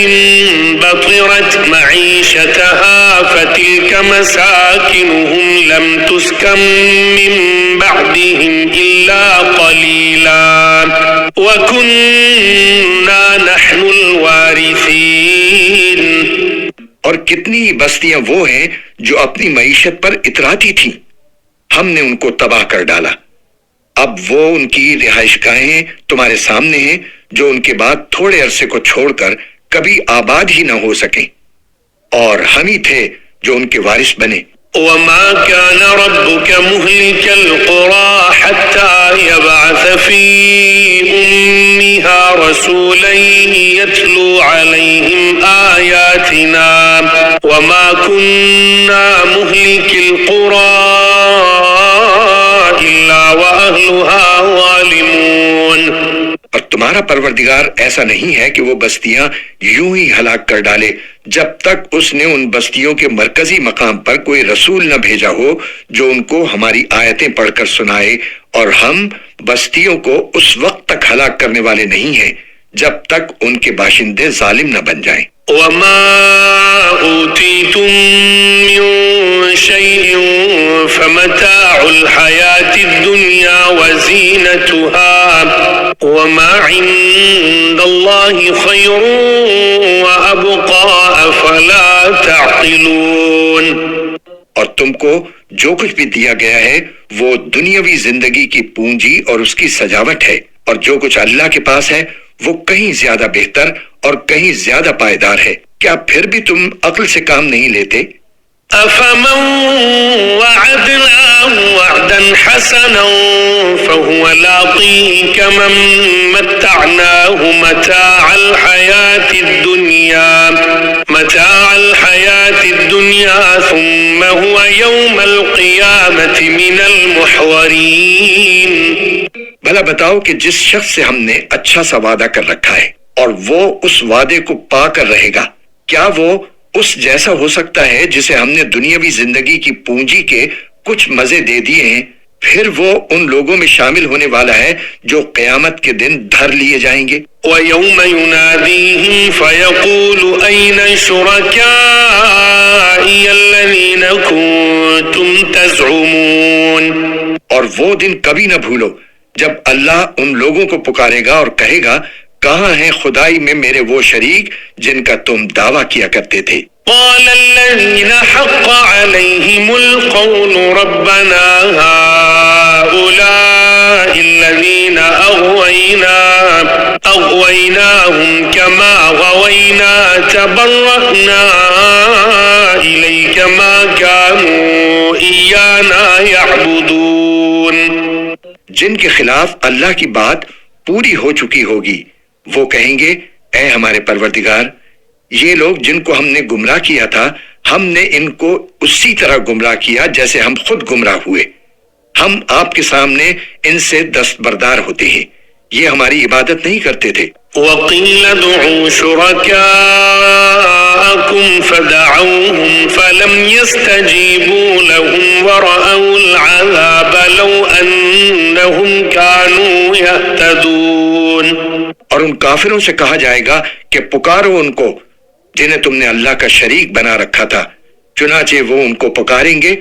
بَطِرَتْ مَعِيشَتَهَا فَتِلْكَ مَسَاكِنُهُمْ لَمْ تُسْكَنْ مِنْ بَعْدِهِمْ إِلَّا قَلِيلًا وَكُنَّا نَحْنُ الْوَارِثِينَ۔ اور کتنی بستیاں وہ ہیں جو اپنی معیشت پر اتراتی تھیں، ہم نے ان کو تباہ کر ڈالا، اب وہ ان کی رہائش گاہیں تمہارے سامنے ہیں جو ان کے بعد تھوڑے عرصے کو چھوڑ کر کبھی آباد ہی نہ ہو سکیں، اور ہم ہی تھے جو ان کے وارث بنے۔ وَمَا كَانَ رَبُّكَ مُهْلِكَ الْقُرَى حَتَّى يَبْعَثَ فِي أُمِّهَا رَسُولًا يَتْلُو عَلَيْهِمْ آيَاتِنَا وَمَا كُنَّا مُهْلِكِ الْقُرَى إِلَّا وَأَهْلُهَا ظَالِمُونَ۔ اور تمہارا پروردگار ایسا نہیں ہے کہ وہ بستیاں یوں ہی ہلاک کر ڈالے جب تک اس نے ان بستیوں کے مرکزی مقام پر کوئی رسول نہ بھیجا ہو جو ان کو ہماری آیتیں پڑھ کر سنائے، اور ہم بستیوں کو اس وقت تک ہلاک کرنے والے نہیں ہیں جب تک ان کے باشندے ظالم نہ بن جائیں۔ وَمَا أُوتِيتُم مِّن شَيْءٍ فَمَتَاعُ الْحَيَاةِ الدُّنْيَا وَزِينَتُهَا وَمَا عِندَ اللَّهِ خَيْرٌ وَأَبْقَىٰ أَفَلَا تَعْقِلُونَ۔ اور تم کو جو کچھ بھی دیا گیا ہے وہ دنیاوی زندگی کی پونجی اور اس کی سجاوٹ ہے، اور جو کچھ اللہ کے پاس ہے وہ کہیں زیادہ بہتر اور کہیں زیادہ پائیدار ہے، کیا پھر بھی تم عقل سے کام نہیں لیتے؟ أَفَمَنْ وَعَدْنَاهُ وَعْدًا حَسَنًا فَهُوَ لَاقِيهِ كَمَنْ مَتَّعْنَاهُ مَتَاعَ الْحَيَاةِ الدُّنْيَا ثُمَّ هُوَ يَوْمَ الْقِيَامَةِ مِنَ الْمُحْضَرِينَ۔ بھلا بتاؤ کہ جس شخص سے ہم نے اچھا سا وعدہ کر رکھا ہے اور وہ اس وعدے کو پا کر رہے گا، کیا وہ اس جیسا ہو سکتا ہے جسے ہم نے دنیاوی زندگی کی پونجی کے کچھ مزے دے دیے ہیں؟ پھر وہ ان لوگوں میں شامل ہونے والا ہے جو قیامت کے دن دھر لیے جائیں گے۔ وَيَوْمَ يُنَادِيهِمْ فَيَقُولُ أَيْنَ شُرَكَائِيَ الَّذِينَ كُنتُمْ تَزْعُمُونَ۔ اور وہ دن کبھی نہ بھولو جب اللہ ان لوگوں کو پکارے گا اور کہے گا، کہاں ہیں خدائی میں میرے وہ شریک جن کا تم دعویٰ کیا کرتے تھے؟ قال الذين حق عليهم القول ربنا هؤلاء الذين فأغويناهم كما غوينا تبرأنا إليك ما كانوا إيانا يعبدون. جن کے خلاف اللہ کی بات پوری ہو چکی ہوگی وہ کہیں گے اے ہمارے پروردگار، یہ لوگ جن کو ہم نے گمراہ کیا تھا ہم نے ان کو اسی طرح گمراہ کیا جیسے ہم خود گمراہ ہوئے. ہم آپ کے سامنے ان سے دستبردار ہوتے ہیں، یہ ہماری عبادت نہیں کرتے تھے. وَقِيلَ ادْعُوا شُرَكَاءَكُمْ فَدَعَوْهُمْ فَلَمْ يَسْتَجِيبُوا لَهُمْ وَرَأَوُا الْعَذَابَ لَوْ أَنَّهُمْ كَانُوا يَهْتَدُونَ. اور ان کافروں سے کہا جائے گا کہ پکارو ان کو جنہیں تم نے اللہ کا شریک بنا رکھا تھا، چنانچہ وہ ان کو پکاریں گے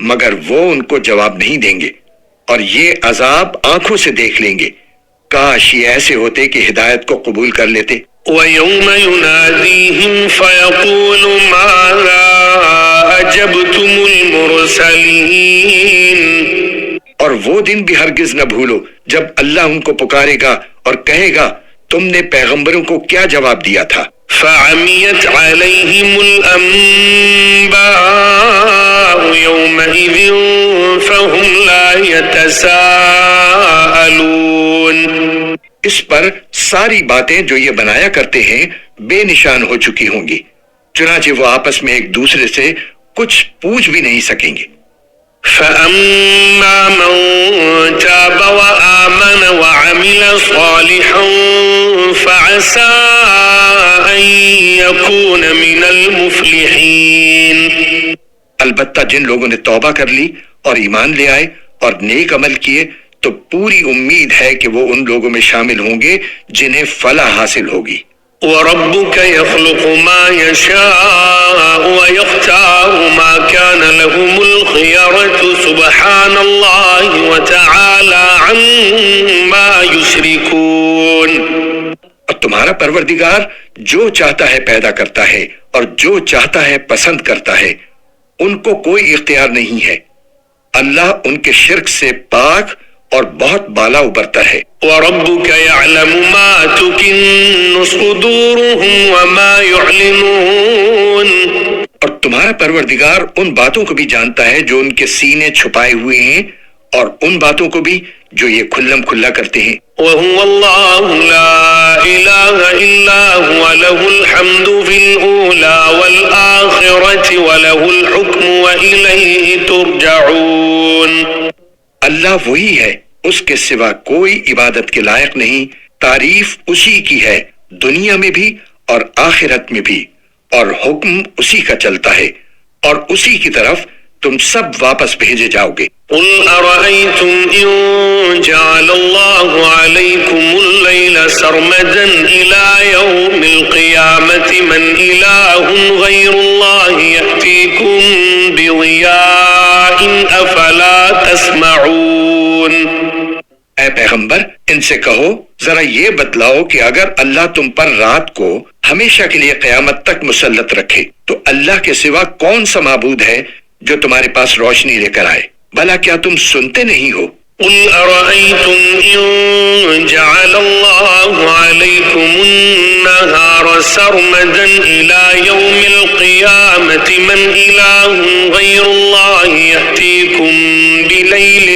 مگر وہ ان کو جواب نہیں دیں گے اور یہ عذاب آنکھوں سے دیکھ لیں گے. کاش یہ ایسے ہوتے کہ ہدایت کو قبول کر لیتے. وَيَوْمَ يُنَادِيهِمْ فَيَقُولُ مَاذَا أَجَبْتُمُ الْمُرْسَلِينَ. اور وہ دن بھی ہرگز نہ بھولو جب اللہ ان کو پکارے گا اور کہے گا تم نے پیغمبروں کو کیا جواب دیا تھا. فَعَمِيَتْ عَلَيْهِمُ الْأَنبَاءُ يَوْمَئِذٍ فَهُمْ لَا يَتَسَاءَلُونَ. اس پر ساری باتیں جو یہ بنایا کرتے ہیں بے نشان ہو چکی ہوں گی، چنانچہ وہ آپس میں ایک دوسرے سے کچھ پوچھ بھی نہیں سکیں گے. فَأَمَّا مَن تَابَ وَآمَنَ وَعَمِلَ صَالِحًا فَعَسَىٰ أَن يَكُونَ مِنَ الْمُفْلِحِينَ. البتہ جن لوگوں نے توبہ کر لی اور ایمان لے آئے اور نیک عمل کیے تو پوری امید ہے کہ وہ ان لوگوں میں شامل ہوں گے جنہیں فلاح حاصل ہوگی. وَرَبُّكَ يَخْلُقُ مَا يَشَاءُ وَيَخْتَارُ مَا كَانَ لَهُمُ الْخِيَرَةُ سُبْحَانَ اللَّهِ وَتَعَالَى عَمَّا يُشْرِكُونَ. اور تمہارا پروردگار جو چاہتا ہے پیدا کرتا ہے اور جو چاہتا ہے پسند کرتا ہے، ان کو کوئی اختیار نہیں ہے. اللہ ان کے شرک سے پاک اور بہت بالا ابھرتا ہے. وَرَبُّكَ يَعْلَمُ مَا تُكِنُّ صُدُورُهُمْ وَمَا يُعْلِنُونَ. اور تمہارا پروردگار ان باتوں کو بھی جانتا ہے جو ان کے سینے چھپائے ہوئے ہیں اور ان باتوں کو بھی جو یہ کھلم کھلا کرتے ہیں. وَهُوَ اللَّهُ لَا إِلَٰهَ إِلَّا هُوَ لَهُ الْحَمْدُ فِي الْأُولَىٰ وَالْآخِرَةِ وَلَهُ الْحُكْمُ وَإِلَيْهِ تُرْجَعُونَ. اللہ وہی ہے، اس کے سوا کوئی عبادت کے لائق نہیں، تعریف اسی کی ہے دنیا میں بھی اور آخرت میں بھی، اور حکم اسی کا چلتا ہے اور اسی کی طرف تم سب واپس بھیجے جاؤ گے. قُلْ أَرَأَيْتُمْ إِن جَعَلَ اللَّهُ عَلَيْكُمُ اللَّيْلَ سَرْمَدًا إِلَىٰ يَوْمِ الْقِيَامَةِ مَنْ إِلَٰهٌ غَيْرُ اللَّهِ يَأْتِيكُم بِضِيَاءٍ أَفَلَا تَسْمَعُونَ. اے پیغمبر ان سے کہو ذرا یہ بتلاؤ کہ اگر اللہ تم پر رات کو ہمیشہ کے لیے قیامت تک مسلط رکھے تو اللہ کے سوا کون سا معبود ہے جو تمہارے پاس روشنی لے کر آئے؟ بھلا کیا تم سنتے نہیں ہو؟ قُلْ أَرَأَيْتُمْ إِن جَعَلَ اللَّهُ عَلَيْكُمُ النَّهَارَ سَرْمَدًا إِلَىٰ يَوْمِ الْقِيَامَةِ مَنْ إِلَٰهٌ غَيْرُ اللَّهِ يَأْتِيكُم بِلَيْلٍ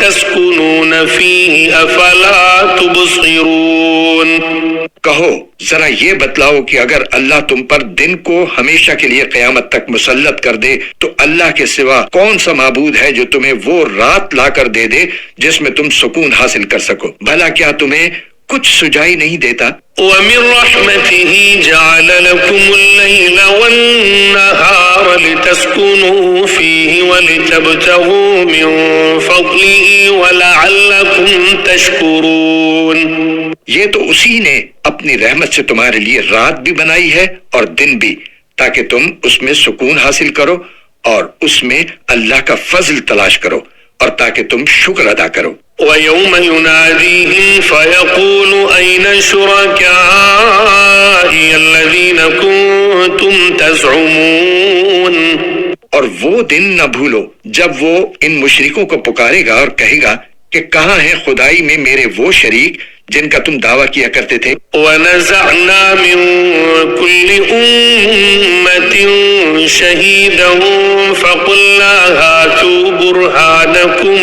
تَسْكُنُونَ فِيهِ أَفَلَا تُبْصِرُونَ. کہو ذرا یہ بتلاؤ کہ اگر اللہ تم پر دن کو ہمیشہ کے لیے قیامت تک مسلط کر دے تو اللہ کے سوا کون سا معبود ہے جو تمہیں وہ رات لا کر دے دے جس میں تم سکون حاصل کر سکو؟ بھلا کیا تمہیں کچھ سجائی نہیں دیتا؟ وَمِن رَحْمَتِهِ جَعَلَ لَكُمُ اللَّيْلَ وَالنَّهَارَ لِتَسْكُنُوا فِيهِ وَلِتَبْتَغُوا مِن فَضْلِهِ وَلَعَلَّكُمْ تَشْكُرُونَ. یہ تو اسی نے اپنی رحمت سے تمہارے لیے رات بھی بنائی ہے اور دن بھی، تاکہ تم اس میں سکون حاصل کرو اور اس میں اللہ کا فضل تلاش کرو اور تاکہ تم شکر ادا کرو. وَيَوْمَ يُنَادِيهِمْ فَيَقُولُ أَيْنَ شُرَكَائِيَ الَّذِينَ كُنتُمْ تَزْعُمُونَ. اور وہ دن نہ بھولو جب وہ ان مشرکوں کو پکارے گا اور کہے گا کہ کہ کہاں ہیں خدائی میں میرے وہ شریک جن کا تم دعویٰ کیا کرتے تھے؟ وَنَزَعْنَا مِن كُلِّ أُمَّةٍ شَهِيدًا فَقُلْنَا هَاتُوا بُرْهَانَكُمْ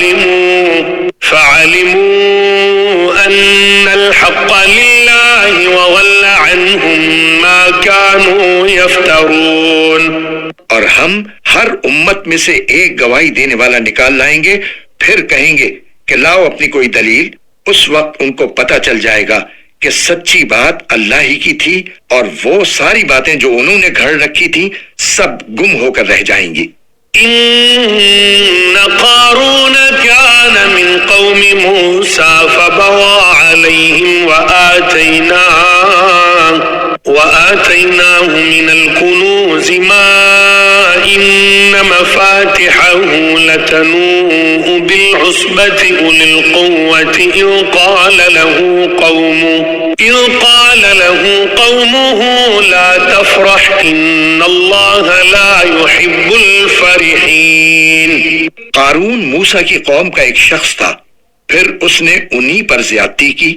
فَعَلِمُوا أَنَّ الْحَقَّ لِلَّهِ وَضَلَّ عَنْهُمْ مَا كَانُوا يَفْتَرُونَ۔ اور ہم ہر امت میں سے ایک گواہی دینے والا نکال لائیں گے، پھر کہیں گے کہ لاؤ اپنی کوئی دلیل۔ اس وقت ان کو پتہ چل جائے گا کہ سچی بات اللہ ہی کی تھی، اور وہ ساری باتیں جو انہوں نے گھڑ رکھی تھی سب گم ہو کر رہ جائیں گی۔ إن قارون كان من قوم موسى فبغى عليهم وآتيناه من الكنوز ما إن مفاتحه لتنوء بالعصبة أولي القوة إذ قال له قومه لا تفرح إن الله لا يحب الفرحين۔ قارون موسیٰ کی قوم کا ایک شخص تھا، پھر اس نے انہی پر زیادتی کی،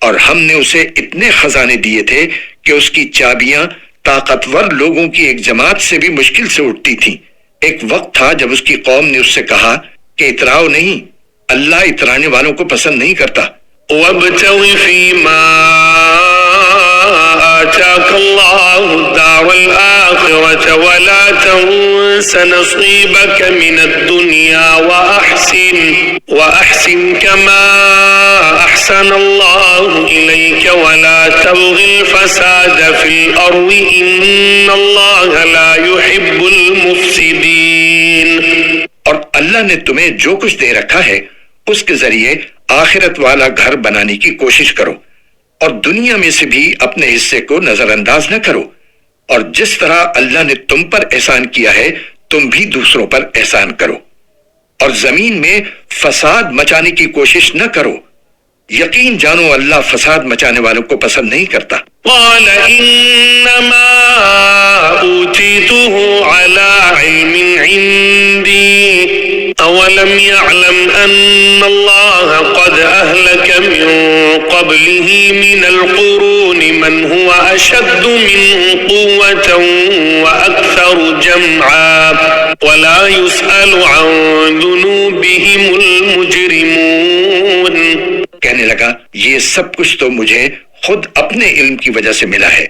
اور ہم نے اسے اتنے خزانے دیے تھے کہ اس کی چابیاں طاقتور لوگوں کی ایک جماعت سے بھی مشکل سے اٹھتی تھیں۔ ایک وقت تھا جب اس کی قوم نے اس سے کہا کہ اتراؤ نہیں، اللہ اترانے والوں کو پسند نہیں کرتا۔ وَابْتَغِ فِيمَا آتَاكَ اللَّهُ الدَّارَ الْآخِرَةَ وَلَا تَنْسَ نَصِيبَكَ مِنَ الدُّنْيَا وَأَحْسِنْ كَمَا أَحْسَنَ اللَّهُ إِلَيْكَ وَلَا تَبْغِ الْفَسَادَ فِي الْأَرْضِ إِنَّ اللَّهَ لَا يُحِبُّ الْمُفْسِدِينَ۔ اور اللہ نے تمہیں جو کچھ دے رکھا ہے اس کے ذریعے آخرت والا گھر بنانے کی کوشش کرو، اور دنیا میں سے بھی اپنے حصے کو نظر انداز نہ کرو، اور جس طرح اللہ نے تم پر احسان کیا ہے تم بھی دوسروں پر احسان کرو، اور زمین میں فساد مچانے کی کوشش نہ کرو، یقین جانو اللہ فساد مچانے والوں کو پسند نہیں کرتا۔ قال انما اوتیته على علم عندي اولم يعلم ان الله قد اهلك من قبله من القرون من هو اشد منه قوة واكثر جمعا ولا يسأل عن ذنوبهم المجرمون۔ کہنے لگا یہ سب کچھ تو مجھے خود اپنے علم کی وجہ سے ملا ہے،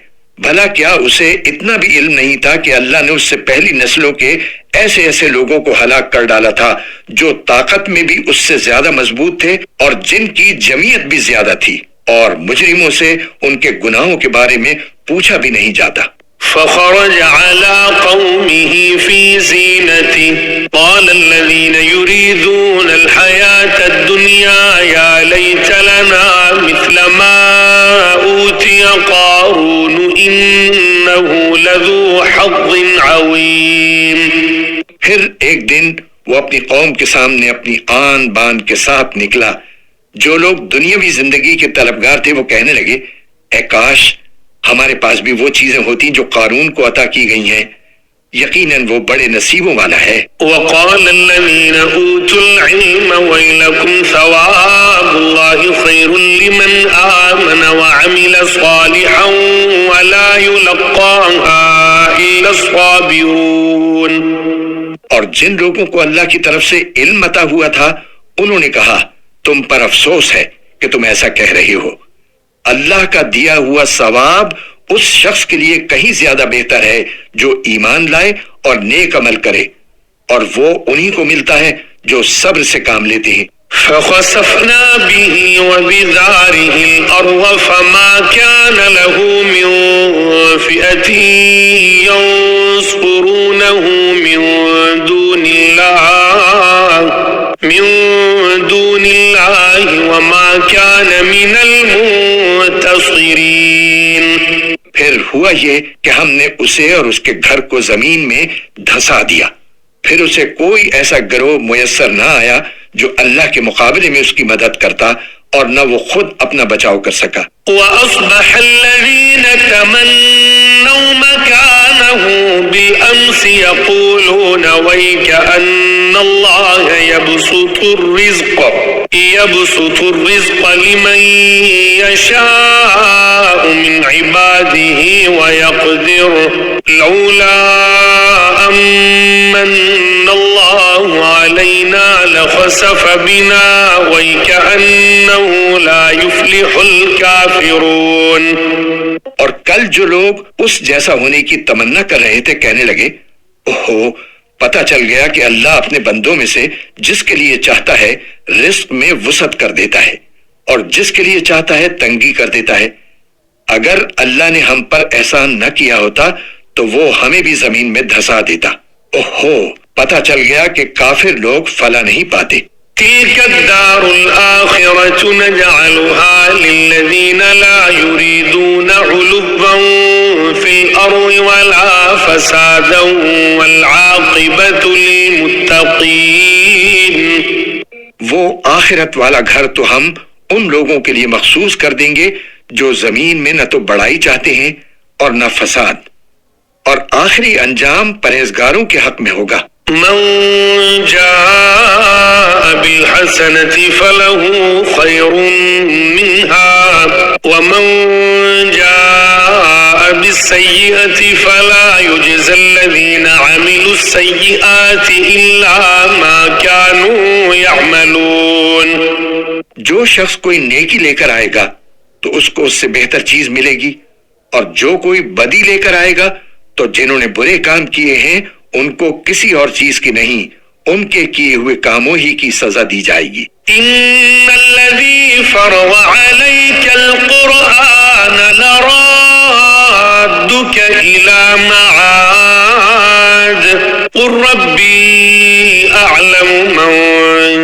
بھلا کیا اسے اتنا بھی علم نہیں تھا کہ اللہ نے اس سے پہلی نسلوں کے ایسے ایسے لوگوں کو ہلاک کر ڈالا تھا جو طاقت میں بھی اس سے زیادہ مضبوط تھے اور جن کی جمعیت بھی زیادہ تھی، اور مجرموں سے ان کے گناہوں کے بارے میں پوچھا بھی نہیں جاتا۔ فخرج على قومه في زينته قال الذين يريدون الحياة الدنيا يا ليت لنا مثل ما أوتي قارون إنه لذو حظ عظيم۔ پھر ایک دن وہ اپنی قوم کے سامنے اپنی آن بان کے ساتھ نکلا۔ جو لوگ دنیاوی زندگی کے طلبگار تھے وہ کہنے لگے اے کاش ہمارے پاس بھی وہ چیزیں ہوتی جو قارون کو عطا کی گئی ہیں، یقیناً وہ بڑے نصیبوں والا ہے۔ وقال الذين اوتوا العلم ويلكم ثواب الله خير لمن آمن وعمل صالحا ولا يلقاها إلا الصابرون۔ اور جن لوگوں کو اللہ کی طرف سے علم عطا ہوا تھا انہوں نے کہا تم پر افسوس ہے کہ تم ایسا کہہ رہے ہو، اللہ کا دیا ہوا ثواب اس شخص کے لیے کہیں زیادہ بہتر ہے جو ایمان لائے اور نیک عمل کرے، اور وہ انہی کو ملتا ہے جو صبر سے کام لیتے ہیں۔ فخسفنا به وبداره الأرض فما كان له من فئة ينصرونه من دون الله وما كان من المنتصرين۔ پھر ہوا یہ کہ ہم نے اسے اور اس کے گھر کو زمین میں دھسا دیا، پھر اسے کوئی ایسا گروہ میسر نہ آیا جو اللہ کے مقابلے میں اس کی مدد کرتا، اور نہ وہ خود اپنا بچاؤ کر سکا۔ وَأَصْبَحَ الَّذِينَ تَمَنَّوْا تمنوا مكانه بالأمس يقولون ويك أن الله يبسط الرزق لمن يشاء من عباده ويقدر لولا أمن الله علينا لخسف بنا ويكأنه لا يفلح الكافرون. اور کل جو لوگ اس جیسا ہونے کی تمنا کر رہے تھے کہنے لگے اوہو پتہ چل گیا کہ اللہ اپنے بندوں میں سے جس کے لیے چاہتا ہے رزق میں وسعت کر دیتا ہے اور جس کے لیے چاہتا ہے تنگی کر دیتا ہے. اگر اللہ نے ہم پر احسان نہ کیا ہوتا تو وہ ہمیں بھی زمین میں دھسا دیتا. اوہو پتہ چل گیا کہ کافر لوگ فلاح نہیں پاتے. تلك الدار الآخرة نجعلها للذين لا يريدون علوا في الأرض ولا فسادا والعاقبة للمتقين. وہ آخرت والا گھر تو ہم ان لوگوں کے لیے مخصوص کر دیں گے جو زمین میں نہ تو بڑائی چاہتے ہیں اور نہ فساد، اور آخری انجام پرہیزگاروں کے حق میں ہوگا. من جاء بالحسنة فله خير منها ومن جاء بالسيئة فلا يجزى الذين عملوا السيئات إلا ما كانوا يعملون. جو شخص کوئی نیکی لے کر آئے گا تو اس کو اس سے بہتر چیز ملے گی، اور جو کوئی بدی لے کر آئے گا تو جنہوں نے برے کام کیے ہیں ان کو کسی اور چیز کی نہیں، ان کے کیے ہوئے کاموں ہی کی سزا دی جائے گی. ان الذي فرض عليك القرآن لرادك الى معاد قل ربي اعلم من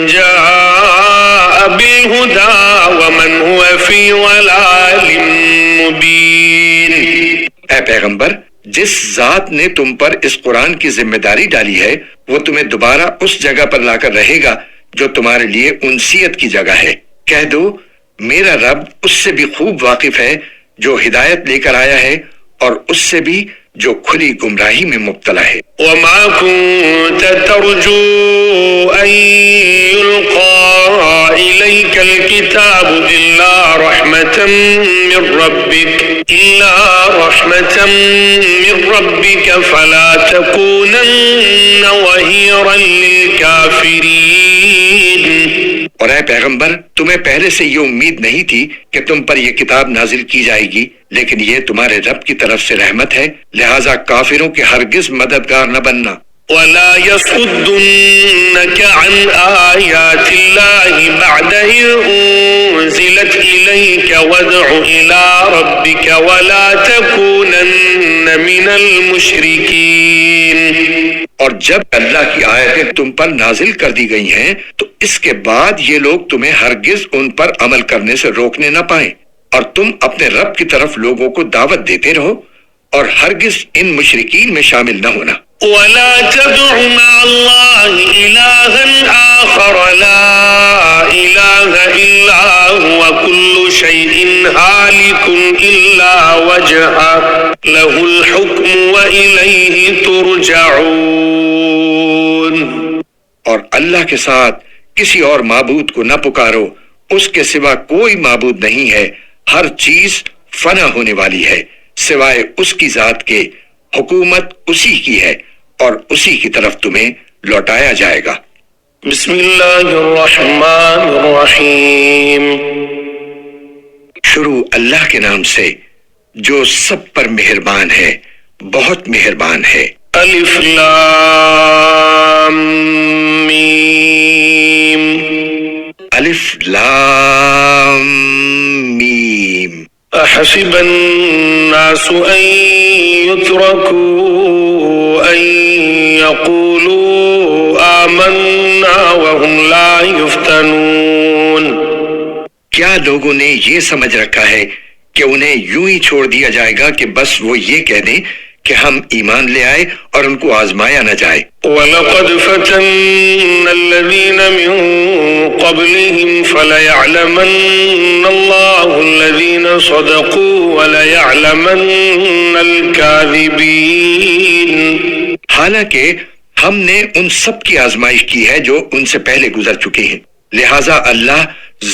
جاء بالهدى ومن هو في ضلال مبين. اے پیغمبر، جس ذات نے تم پر اس قرآن کی ذمہ داری ڈالی ہے وہ تمہیں دوبارہ اس جگہ پر لا کر رہے گا جو تمہارے لیے انسیت کی جگہ ہے. کہہ دو میرا رب اس سے بھی خوب واقف ہے جو ہدایت لے کر آیا ہے اور اس سے بھی جو کھلی گمراہی میں مبتلا ہے. وما كنت ترجو أن يلقى إليك الكتاب إلا رحمة من ربك فلا تكونن ظهيرا للكافرين. اور اے پیغمبر تمہیں پہلے سے یہ امید نہیں تھی کہ تم پر یہ کتاب نازل کی جائے گی، لیکن یہ تمہارے رب کی طرف سے رحمت ہے، لہٰذا کافروں کے ہرگز مددگار نہ بننا. ولا يصدنك عن آيات الله بعد إذ أنزلت إليك وادع إلى ربك ولا تكونن من المشركين. اور جب اللہ کی آیتیں تم پر نازل کر دی گئی ہیں تو اس کے بعد یہ لوگ تمہیں ہرگز ان پر عمل کرنے سے روکنے نہ پائیں، اور تم اپنے رب کی طرف لوگوں کو دعوت دیتے رہو اور ہرگز ان مشرکین میں شامل نہ ہونا. ولا تدع مع الله إلها آخر لا إله إلا هو كل شيء هالك إلا وجهه له الحكم وإليه ترجعون. اور اللہ کے ساتھ کسی اور معبود کو نہ پکارو، اس کے سوا کوئی معبود نہیں ہے، ہر چیز فنا ہونے والی ہے سوائے اس کی ذات کے، حکومت اسی کی ہے اور اسی کی طرف تمہیں لوٹایا جائے گا. بسم اللہ الرحمن الرحیم. شروع اللہ کے نام سے جو سب پر مہربان ہے، بہت مہربان ہے. الف لام میم. الف لام میم. احسب الناس ان يتركوا ان يقولوا آمنا وهم لا يفتنون. کیا لوگوں نے یہ سمجھ رکھا ہے کہ انہیں یوں ہی چھوڑ دیا جائے گا کہ بس وہ یہ کہہ دیں کہ ہم ایمان لے آئے اور ان کو آزمایا نہ جائے۔ وَلَقَدْ فَتَنَّا الَّذِينَ مِن قَبْلِهِمْ فَلَيَعْلَمَنَّ اللَّهُ الَّذِينَ صَدَقُوا وَلَيَعْلَمَنَّ الْكَاذِبِينَ۔ حالانکہ ہم نے ان سب کی آزمائش کی ہے جو ان سے پہلے گزر چکے ہیں، لہٰذا اللہ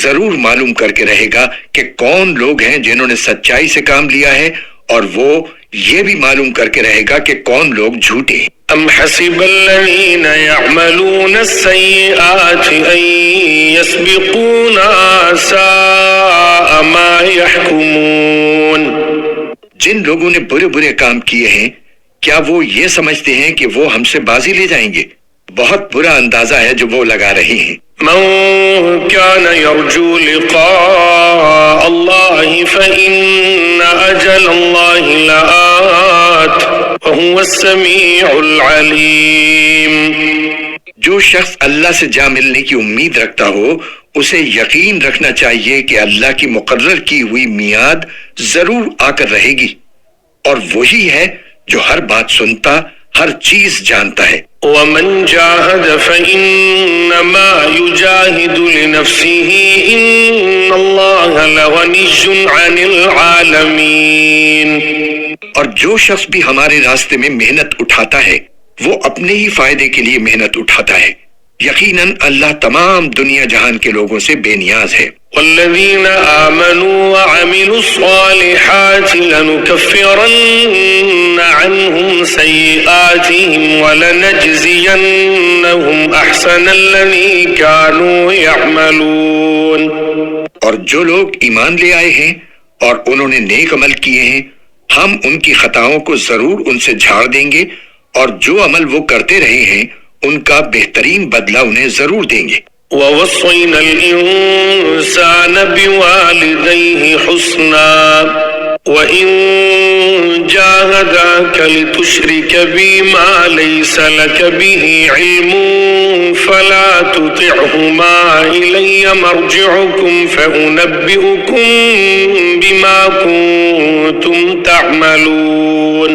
ضرور معلوم کر کے رہے گا کہ کون لوگ ہیں جنہوں نے سچائی سے کام لیا ہے، اور وہ یہ بھی معلوم کر کے رہے گا کہ کون لوگ جھوٹے ہیں۔ أَمْ حَسِبَ الَّذِينَ يَعْمَلُونَ السَّيِّئَاتِ أَن يَسْبِقُونَا سَاءَ مَا يَحْكُمُونَ۔ جن لوگوں نے برے برے کام کیے ہیں، کیا وہ یہ سمجھتے ہیں کہ وہ ہم سے بازی لے جائیں گے؟ بہت برا اندازہ ہے جو وہ لگا رہے ہیں۔ من كان يرجو لقاء الله فإن أجل الله لآت وهو السميع العليم۔ جو شخص اللہ سے جا ملنے کی امید رکھتا ہو اسے یقین رکھنا چاہیے کہ اللہ کی مقرر کی ہوئی میعاد ضرور آ کر رہے گی، اور وہی ہے جو ہر بات سنتا، ہر چیز جانتا ہے۔ ومن جاهد فإنما يجاهد لنفسه إن الله لغني عن العالمين۔ اور جو شخص بھی ہمارے راستے میں محنت اٹھاتا ہے وہ اپنے ہی فائدے کے لیے محنت اٹھاتا ہے، یقیناً اللہ تمام دنیا جہان کے لوگوں سے بے نیاز ہے۔ والذین آمنوا وعملوا الصالحات لنكفرن عنهم سیئاتهم ولنجزینهم احسن الذی كانوا يعملون۔ اور جو لوگ ایمان لے آئے ہیں اور انہوں نے نیک عمل کیے ہیں، ہم ان کی خطاؤں کو ضرور ان سے جھاڑ دیں گے، اور جو عمل وہ کرتے رہے ہیں ان کا بہترین بدلہ انہیں ضرور دیں گے۔ وَوَصَّيْنَا الْإِنسَانَ بِوَالِدَيْهِ حُسْنًا وَإِن جَاهَدَاكَ لِتُشْرِكَ بِي مَا لَيْسَ لَكَ بِهِ عِلْمٌ فَلَا تُطِعْهُمَا إِلَيَّ مَرْجِعُكُمْ فَأُنَبِّئُكُم بِمَا كُنتُمْ تَعْمَلُونَ۔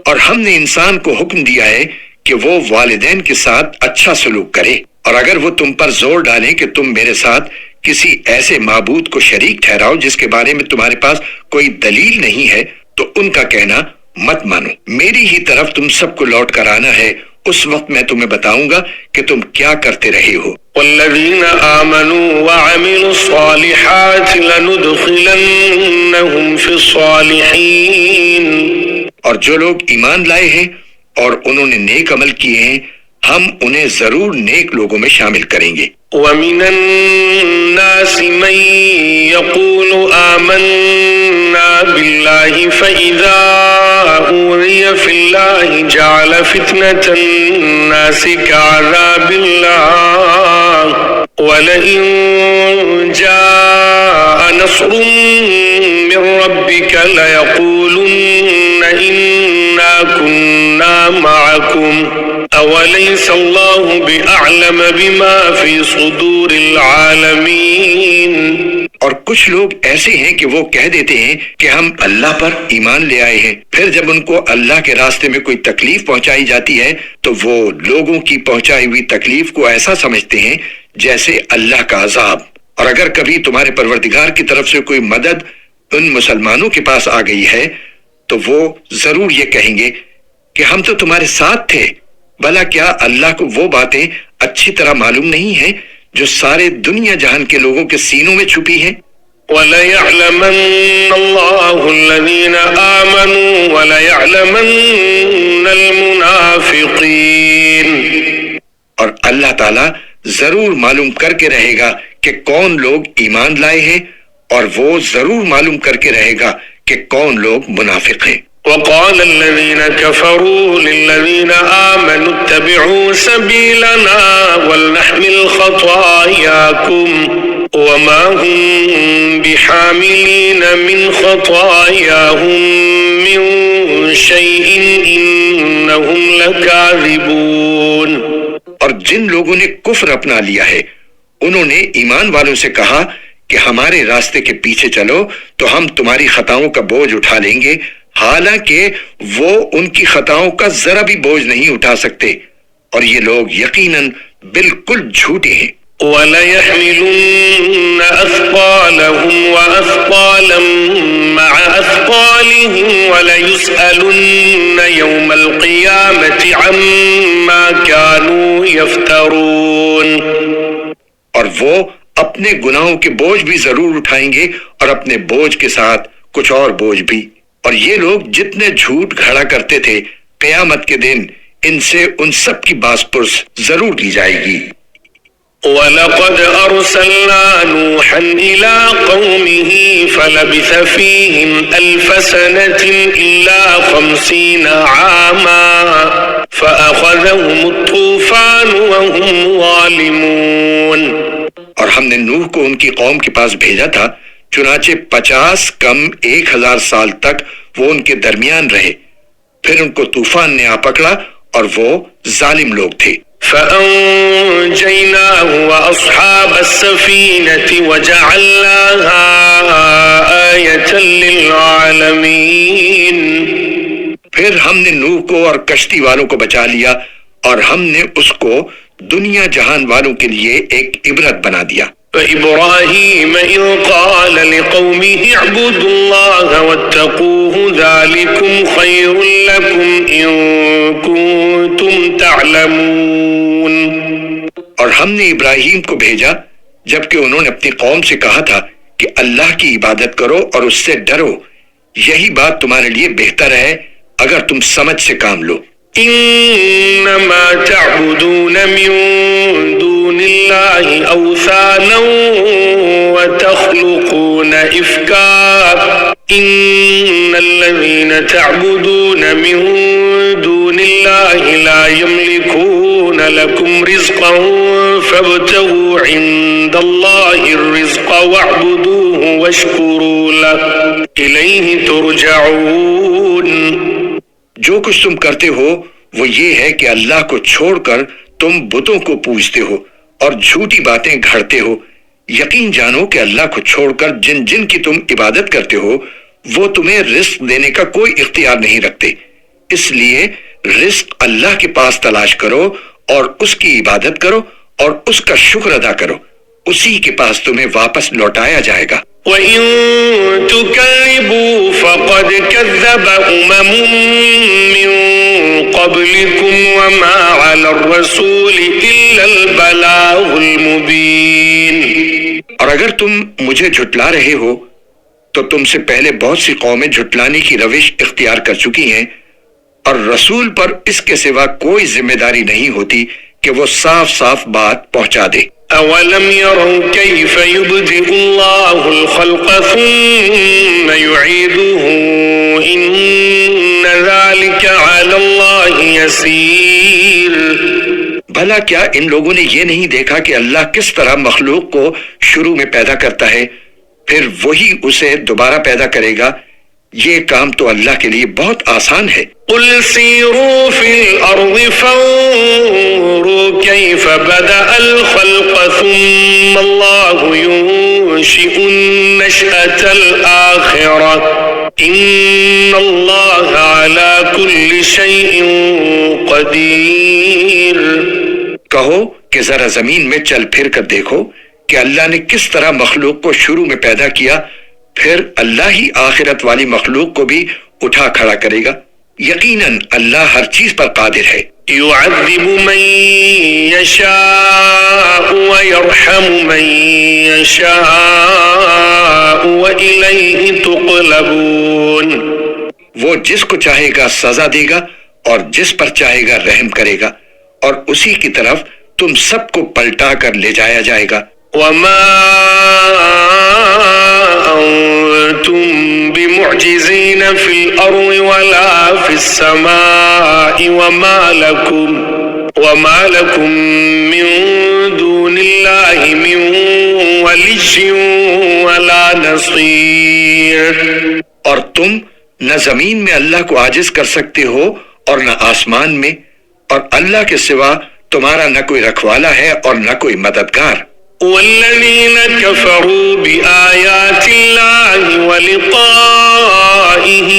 اور ہم نے انسان کو حکم دیا ہے کہ وہ والدین کے ساتھ اچھا سلوک کرے، اور اگر وہ تم پر زور ڈالیں کہ تم میرے ساتھ کسی ایسے معبود کو شریک ٹھہراؤ جس کے بارے میں تمہارے پاس کوئی دلیل نہیں ہے، تو ان کا کہنا مت مانو، میری ہی طرف تم سب کو لوٹ کر آنا ہے، اس وقت میں تمہیں بتاؤں گا کہ تم کیا کرتے رہے ہو۔ والذین آمنوا وعملوا الصالحات لندخلنهم فی الصالحین۔ اور جو لوگ ایمان لائے ہیں اور انہوں نے نیک عمل کیے ہیں، ہم انہیں ضرور نیک لوگوں میں شامل کریں گے۔ وَمِنَ النَّاسِ مَن يَقُولُ آمَنَّا بِاللَّهِ فَإِذَا أُوذِيَ فِي اللَّهِ جَعَلَ فِتْنَةَ النَّاسِ كَعَذَابِ اللَّهِ وَلَئِن جَاءَ نَصْرٌ مِّن رَّبِّكَ لَيَقُولُنَّ إِنَّا كُنَّا مَعَكُمْ أَوَلَيْسَ اللَّهُ بِأَعْلَمَ بِمَا فِي صُدُورِ الْعَالَمِينَ۔ اور کچھ لوگ ایسے ہیں کہ وہ کہہ دیتے ہیں کہ ہم اللہ پر ایمان لے آئے ہیں، پھر جب ان کو اللہ کے راستے میں کوئی تکلیف پہنچائی جاتی ہے تو وہ لوگوں کی پہنچائی ہوئی تکلیف کو ایسا سمجھتے ہیں جیسے اللہ کا عذاب۔ اور اگر کبھی تمہارے پروردگار کی طرف سے کوئی مدد ان مسلمانوں کے پاس آ گئی ہے تو وہ ضرور یہ کہیں گے کہ ہم تو تمہارے ساتھ تھے، بھلا کیا اللہ کو وہ باتیں اچھی طرح معلوم نہیں ہیں جو سارے دنیا جہان کے لوگوں کے سینوں میں چھپی ہیں؟ وَلَيَعْلَمَنَّ اللَّهُ الَّذِينَ آمَنُوا وَلَيَعْلَمَنَّ الْمُنَافِقِينَ۔ اور اللہ تعالیٰ ضرور معلوم کر کے رہے گا کہ کون لوگ ایمان لائے ہیں، اور وہ ضرور معلوم کر کے رہے گا کہ کون لوگ منافق ہیں۔ وقال الذين كفروا للذين آمنوا اتبعوا سبيلنا ولنحمل خطاياكم وما هم بحاملين من خطاياهم من شيء إنهم لكاذبون۔ اور جن لوگوں نے کفر اپنا لیا ہے انہوں نے ایمان والوں سے کہا کہ ہمارے راستے کے پیچھے چلو تو ہم تمہاری خطاؤں کا بوجھ اٹھا لیں گے، حالانکہ وہ ان کی خطاؤں کا ذرا بھی بوجھ نہیں اٹھا سکتے، اور یہ لوگ یقیناً بالکل جھوٹے ہیں۔ وَلَيَحْمِلُنَّ أَثْقَالَهُمْ وَأَثْقَالًا مَعَ أَثْقَالِهِمْ وَلَيُسْأَلُنَّ يَوْمَ الْقِيَامَةِ عَمَّا كَانُوا يَفْتَرُونَ۔ اور وہ اپنے گناہوں کے بوجھ بھی ضرور اٹھائیں گے اور اپنے بوجھ کے ساتھ کچھ اور بوجھ بھی، اور یہ لوگ جتنے جھوٹ گھڑا کرتے تھے قیامت کے دن ان سے ان سب کی باز پرس ضرور کی جائے گی۔ وَلَقَدْ أَرْسَلْنَا نُوحًا إِلَىٰ قَوْمِهِ فَلَبِثَ فِيهِمْ أَلْفَ سَنَةٍ إِلَّا 50 عَامًا فَأَخَذَهُمُ الطُّوفَانُ وَهُمْ ظَالِمُونَ۔ اور ہم نے نوح کو ان کی قوم کے پاس بھیجا تھا، چنانچہ 50 کم 1000 سال تک وہ ان کے درمیان رہے، پھر ان کو طوفان نے آ پکڑا اور وہ ظالم لوگ تھے۔ فَأَنجَيْنَاهُ وَأَصْحَابَ السَّفِينَةِ وَجَعَلْنَاهَا آيَةً لِّلْعَالَمِينَ۔ پھر ہم نے نوح کو اور کشتی والوں کو بچا لیا اور ہم نے اس کو دنیا جہان والوں کے لیے ایک عبرت بنا دیا۔ وَإِبْرَاهِيمَ إِذْ قَالَ لِقَوْمِهِ اعْبُدُوا اللَّهَ وَاتَّقُوهُ ذَلِكُمْ خَيْرٌ لَكُمْ إِن كُنتُمْ تَعْلَمُونَ۔ اور ہم نے ابراہیم کو بھیجا جبکہ انہوں نے اپنی قوم سے کہا تھا کہ اللہ کی عبادت کرو اور اس سے ڈرو، یہی بات تمہارے لیے بہتر ہے اگر تم سمجھ سے کام لو۔ إنما تعبدون من دون الله أوثانا وتخلقون إفكا إن الذين تعبدون من دون الله لا يملكون لكم رزقا فابتغوا عند الله الرزق واعبدوه واشكروا له إليه ترجعون۔ جو کچھ تم کرتے ہو وہ یہ ہے کہ اللہ کو چھوڑ کر تم بتوں کو پوجتے ہو اور جھوٹی باتیں گھڑتے ہو۔ یقین جانو کہ اللہ کو چھوڑ کر جن جن کی تم عبادت کرتے ہو وہ تمہیں رزق دینے کا کوئی اختیار نہیں رکھتے، اس لیے رزق اللہ کے پاس تلاش کرو اور اس کی عبادت کرو اور اس کا شکر ادا کرو، اسی کے پاس تمہیں واپس لوٹایا جائے گا۔ وَإِن تُكَذِّبُوا فَقَدْ كَذَّبَ أُمَمٌ مِّن قَبْلِكُمْ وَمَا عَلَى الرَّسُولِ إِلَّا الْبَلَاغُ الْمُبِينُ۔ اور اگر تم مجھے جھٹلا رہے ہو تو تم سے پہلے بہت سی قومیں جھٹلانے کی روش اختیار کر چکی ہیں، اور رسول پر اس کے سوا کوئی ذمہ داری نہیں ہوتی کہ وہ صاف صاف بات پہنچا دے۔ أَوَلَمْ يَرَوْا كَيْفَ يُبْدِئُ اللَّهُ الْخَلْقَ ثُمَّ يُعِيدُهُ إِنَّ ذَلِكَ عَلَى اللَّهِ يَسِيرٌ۔ بھلا کیا ان لوگوں نے یہ نہیں دیکھا کہ اللہ کس طرح مخلوق کو شروع میں پیدا کرتا ہے، پھر وہی اسے دوبارہ پیدا کرے گا؟ یہ کام تو اللہ کے لیے بہت آسان ہے۔ قُلْ سِيرُوا فِي الْأَرْضِ فَانظُرُوا كَيْفَ بَدَأَ الْخَلْقَ ثُمَّ اللَّهُ يُنشِئُ النَّشْأَةَ الْآخِرَةَ إِنَّ اللَّهَ عَلَى كُلِّ شَيْءٍ قَدِيرٌ۔ کہو کہ ذرا زمین میں چل پھر کر دیکھو کہ اللہ نے کس طرح مخلوق کو شروع میں پیدا کیا، پھر اللہ ہی آخرت والی مخلوق کو بھی اٹھا کھڑا کرے گا۔ یقیناً اللہ ہر چیز پر قادر ہے۔ يُعَذِّبُ مَن يَشَاءُ وَيَرْحَمُ مَن يَشَاءُ وَإِلَيْهِ تُقْلَبُونَ۔ وہ جس کو چاہے گا سزا دے گا اور جس پر چاہے گا رحم کرے گا، اور اسی کی طرف تم سب کو پلٹا کر لے جایا جائے گا۔ وَمَا أَنتُم بِمُعْجِزِينَ فِي الْأَرْضِ وَلَا فِي السَّمَاءِ وَمَا لَكُم مِّن دُونِ اللَّهِ مِن وَلِيٍّ وَلَا نَصِيرٍ۔ اور تم نہ زمین میں اللہ کو عاجز کر سکتے ہو اور نہ آسمان میں، اور اللہ کے سوا تمہارا نہ کوئی رکھوالا ہے اور نہ کوئی مددگار۔ وَالَّذِينَ كَفَرُوا بِآيَاتِ اللَّهِ وَلِقَائِهِ لقائه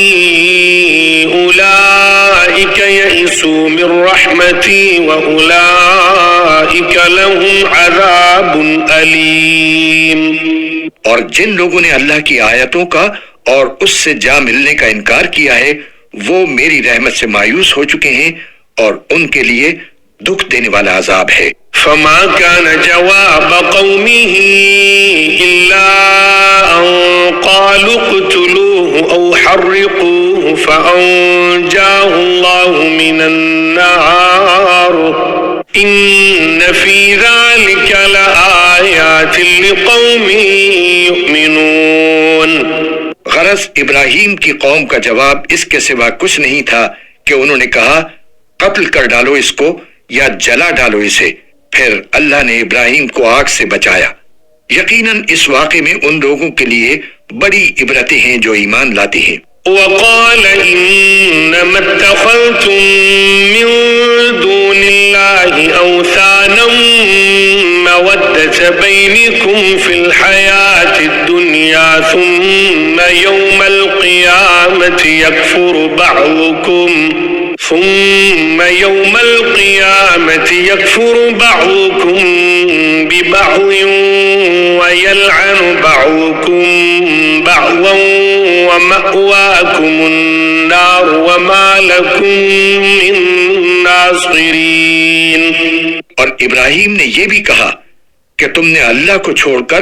أولئك يئسوا من رحمتي وأولئك لهم عذاب أليم. اور جن لوگوں نے اللہ کی آیتوں کا اور اس سے جا ملنے کا انکار کیا ہے وہ میری رحمت سے مایوس ہو چکے ہیں اور ان کے لیے دکھ دینے والا عذاب ہے. فما كان جواب قومه إلا أن قالوا اقتلوه أو حرقوه فأنجاه الله من النار إن في ذلك لآيات لقوم يؤمنون. غرض ابراہیم کی قوم کا جواب اس کے سوا کچھ نہیں تھا کہ انہوں نے کہا قتل کر ڈالو اس کو یا جلا ڈالو اسے. پھر اللہ نے ابراہیم کو آگ سے بچایا. یقیناً اس واقعے میں ان لوگوں کے لیے بڑی عبرتیں ہیں جو ایمان لاتے ہیں. وقال إنما اتخذتم من دون الله أوثانا مودة بينكم في الحياة الدنيا ثم يوم القيامة يكفر بعضكم ببعض ويلعن بعضكم بعضا ومأواكم النار وما لكم من ناصرين. اور ابراہیم نے یہ بھی کہا کہ تم نے اللہ کو چھوڑ کر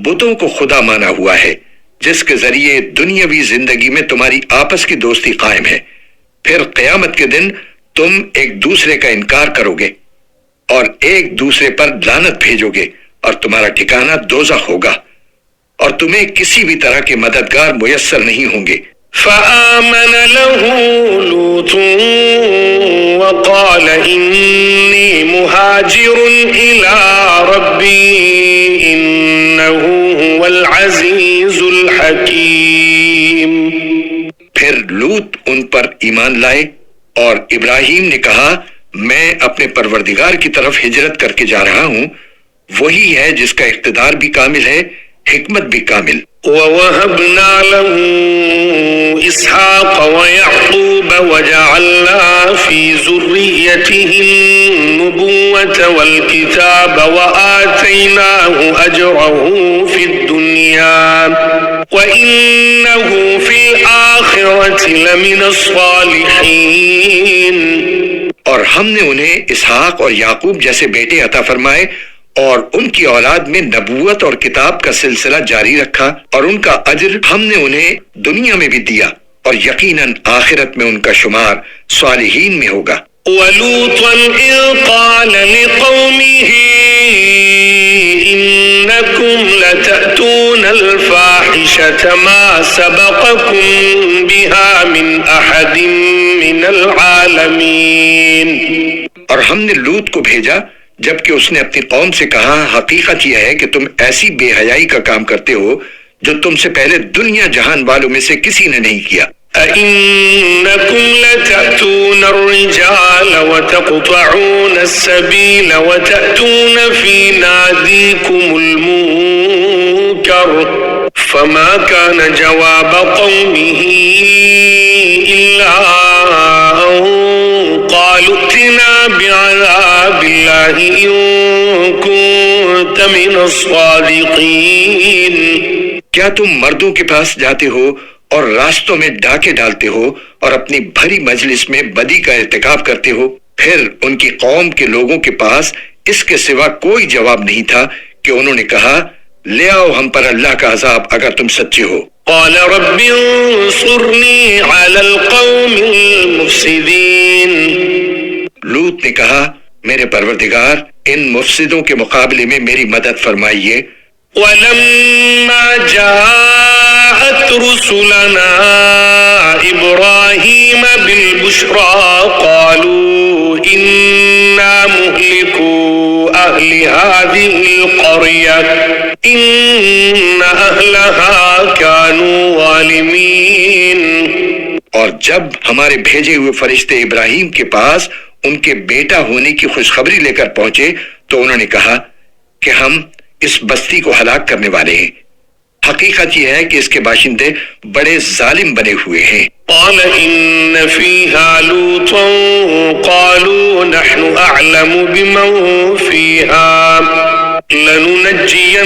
بتوں کو خدا مانا ہوا ہے جس کے ذریعے دنیاوی زندگی میں تمہاری آپس کی دوستی قائم ہے. پھر قیامت کے دن تم ایک دوسرے کا انکار کرو گے اور ایک دوسرے پر لعنت بھیجو گے اور تمہارا ٹھکانہ دوزخ ہوگا اور تمہیں کسی بھی طرح کے مددگار میسر نہیں ہوں گے. فآمن له لوط وقال إني مهاجر إلى ربي إنه هو العزيز الحكيم. پھر لوط ان پر ایمان لائے اور ابراہیم نے کہا میں اپنے پروردگار کی طرف ہجرت کر کے جا رہا ہوں، وہی ہے جس کا اقتدار بھی کامل ہے، حکمت بھی کامل. وَوَهَبْنَا لَهُ إِسْحَاقَ وَيَعْقُوبَ وَجَعَلْنَا فِي ذُرِّيَّتِهِ النُّبُوَّةَ وَالْكِتَابَ وَآتَيْنَاهُ أَجْرَهُ فِي الدُّنْيَا وَإِنَّهُ فِي الْآخِرَةِ لَمِنَ الصَّالِحِينَ. اور ہم نے انہیں اسحاق اور یعقوب جیسے بیٹے عطا فرمائے اور ان کی اولاد میں نبوت اور کتاب کا سلسلہ جاری رکھا اور ان کا اجر ہم نے انہیں دنیا میں بھی دیا اور یقیناً آخرت میں ان کا شمار صالحین میں ہوگا. وَلُوطًا إِذْ قَالَ لِقَوْمِهِ إِنَّكُمْ لَتَأْتُونَ الْفَاحِشَةَ مَا سَبَقَكُمْ بِهَا مِنْ أَحَدٍ مِنَ الْعَالَمِينَ. اور ہم نے لوط کو بھیجا جبکہ اس نے اپنی قوم سے کہا حقیقت یہ ہے کہ تم ایسی بے حیائی کا کام کرتے ہو جو تم سے پہلے دنیا جہان والوں میں سے کسی نے نہیں کیا. أَإِنَّكُمْ لَتَأْتُونَ الرِّجَالَ وَتَقْطَعُونَ السَّبِيلَ وَتَأْتُونَ فِي نَادِيكُمُ الْمُنكَرَ فَمَا كَانَ جَوَابَ قَوْمِهِ إِلَّا أَن قَالُوا ائْتِنَا بِعَذَابِ اللَّهِ إِن كُنتَ مِنَ الصَّادِقِينَ. کیا تم مردوں کے پاس جاتے ہو اور راستوں میں ڈاکے ڈالتے ہو اور اپنی بھری مجلس میں بدی کا ارتکاب کرتے ہو؟ پھر ان کی قوم کے لوگوں کے پاس اس کے سوا کوئی جواب نہیں تھا کہ انہوں نے کہا لے آؤ ہم پر اللہ کا عذاب اگر تم سچے ہو. قال رب انصرني على القوم المفسدين. لوط نے کہا میرے پروردگار ان مفسدوں کے مقابلے میں میری مدد فرمائیے. ولما جاءت رسلنا إبراهيم بالبشرى قالوا إنا مهلكو أهل هذه القرية إن أهلها كانوا ظالمين. اور جب ہمارے بھیجے ہوئے فرشتے ابراہیم کے پاس ان کے بیٹا ہونے کی خوشخبری لے کر پہنچے تو انہوں نے کہا کہ ہم اس بستی کو ہلاک کرنے والے ہیں، حقیقت یہ ہے کہ اس کے باشندے بڑے ظالم بنے ہوئے ہیں۔ قال إن فيها لوطا قالوا نحن أعلم بمن فيها لننجينه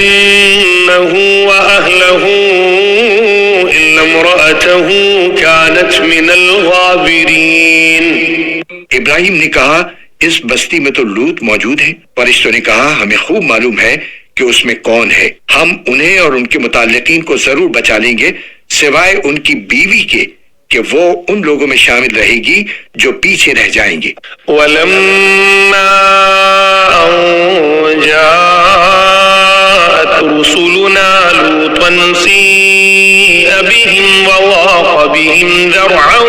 وأهله إلا امرأته كانت من الغابرين۔ ابراہیم نے کہا اس بستی میں تو لوط موجود ہیں۔ فرشتوں نے کہا ہمیں خوب معلوم ہے کہ اس میں کون ہے، ہم انہیں اور ان کے متعلقین کو ضرور بچا لیں گے سوائے ان کی بیوی کے کہ وہ ان لوگوں میں شامل رہے گی جو پیچھے رہ جائیں گے۔ وَلَمَّا أَن جَاءَتْ رُسُلُنَا لُوطًا سِيءَ بِهِمْ وَضَاقَ بِهِمْ ذَرْعًا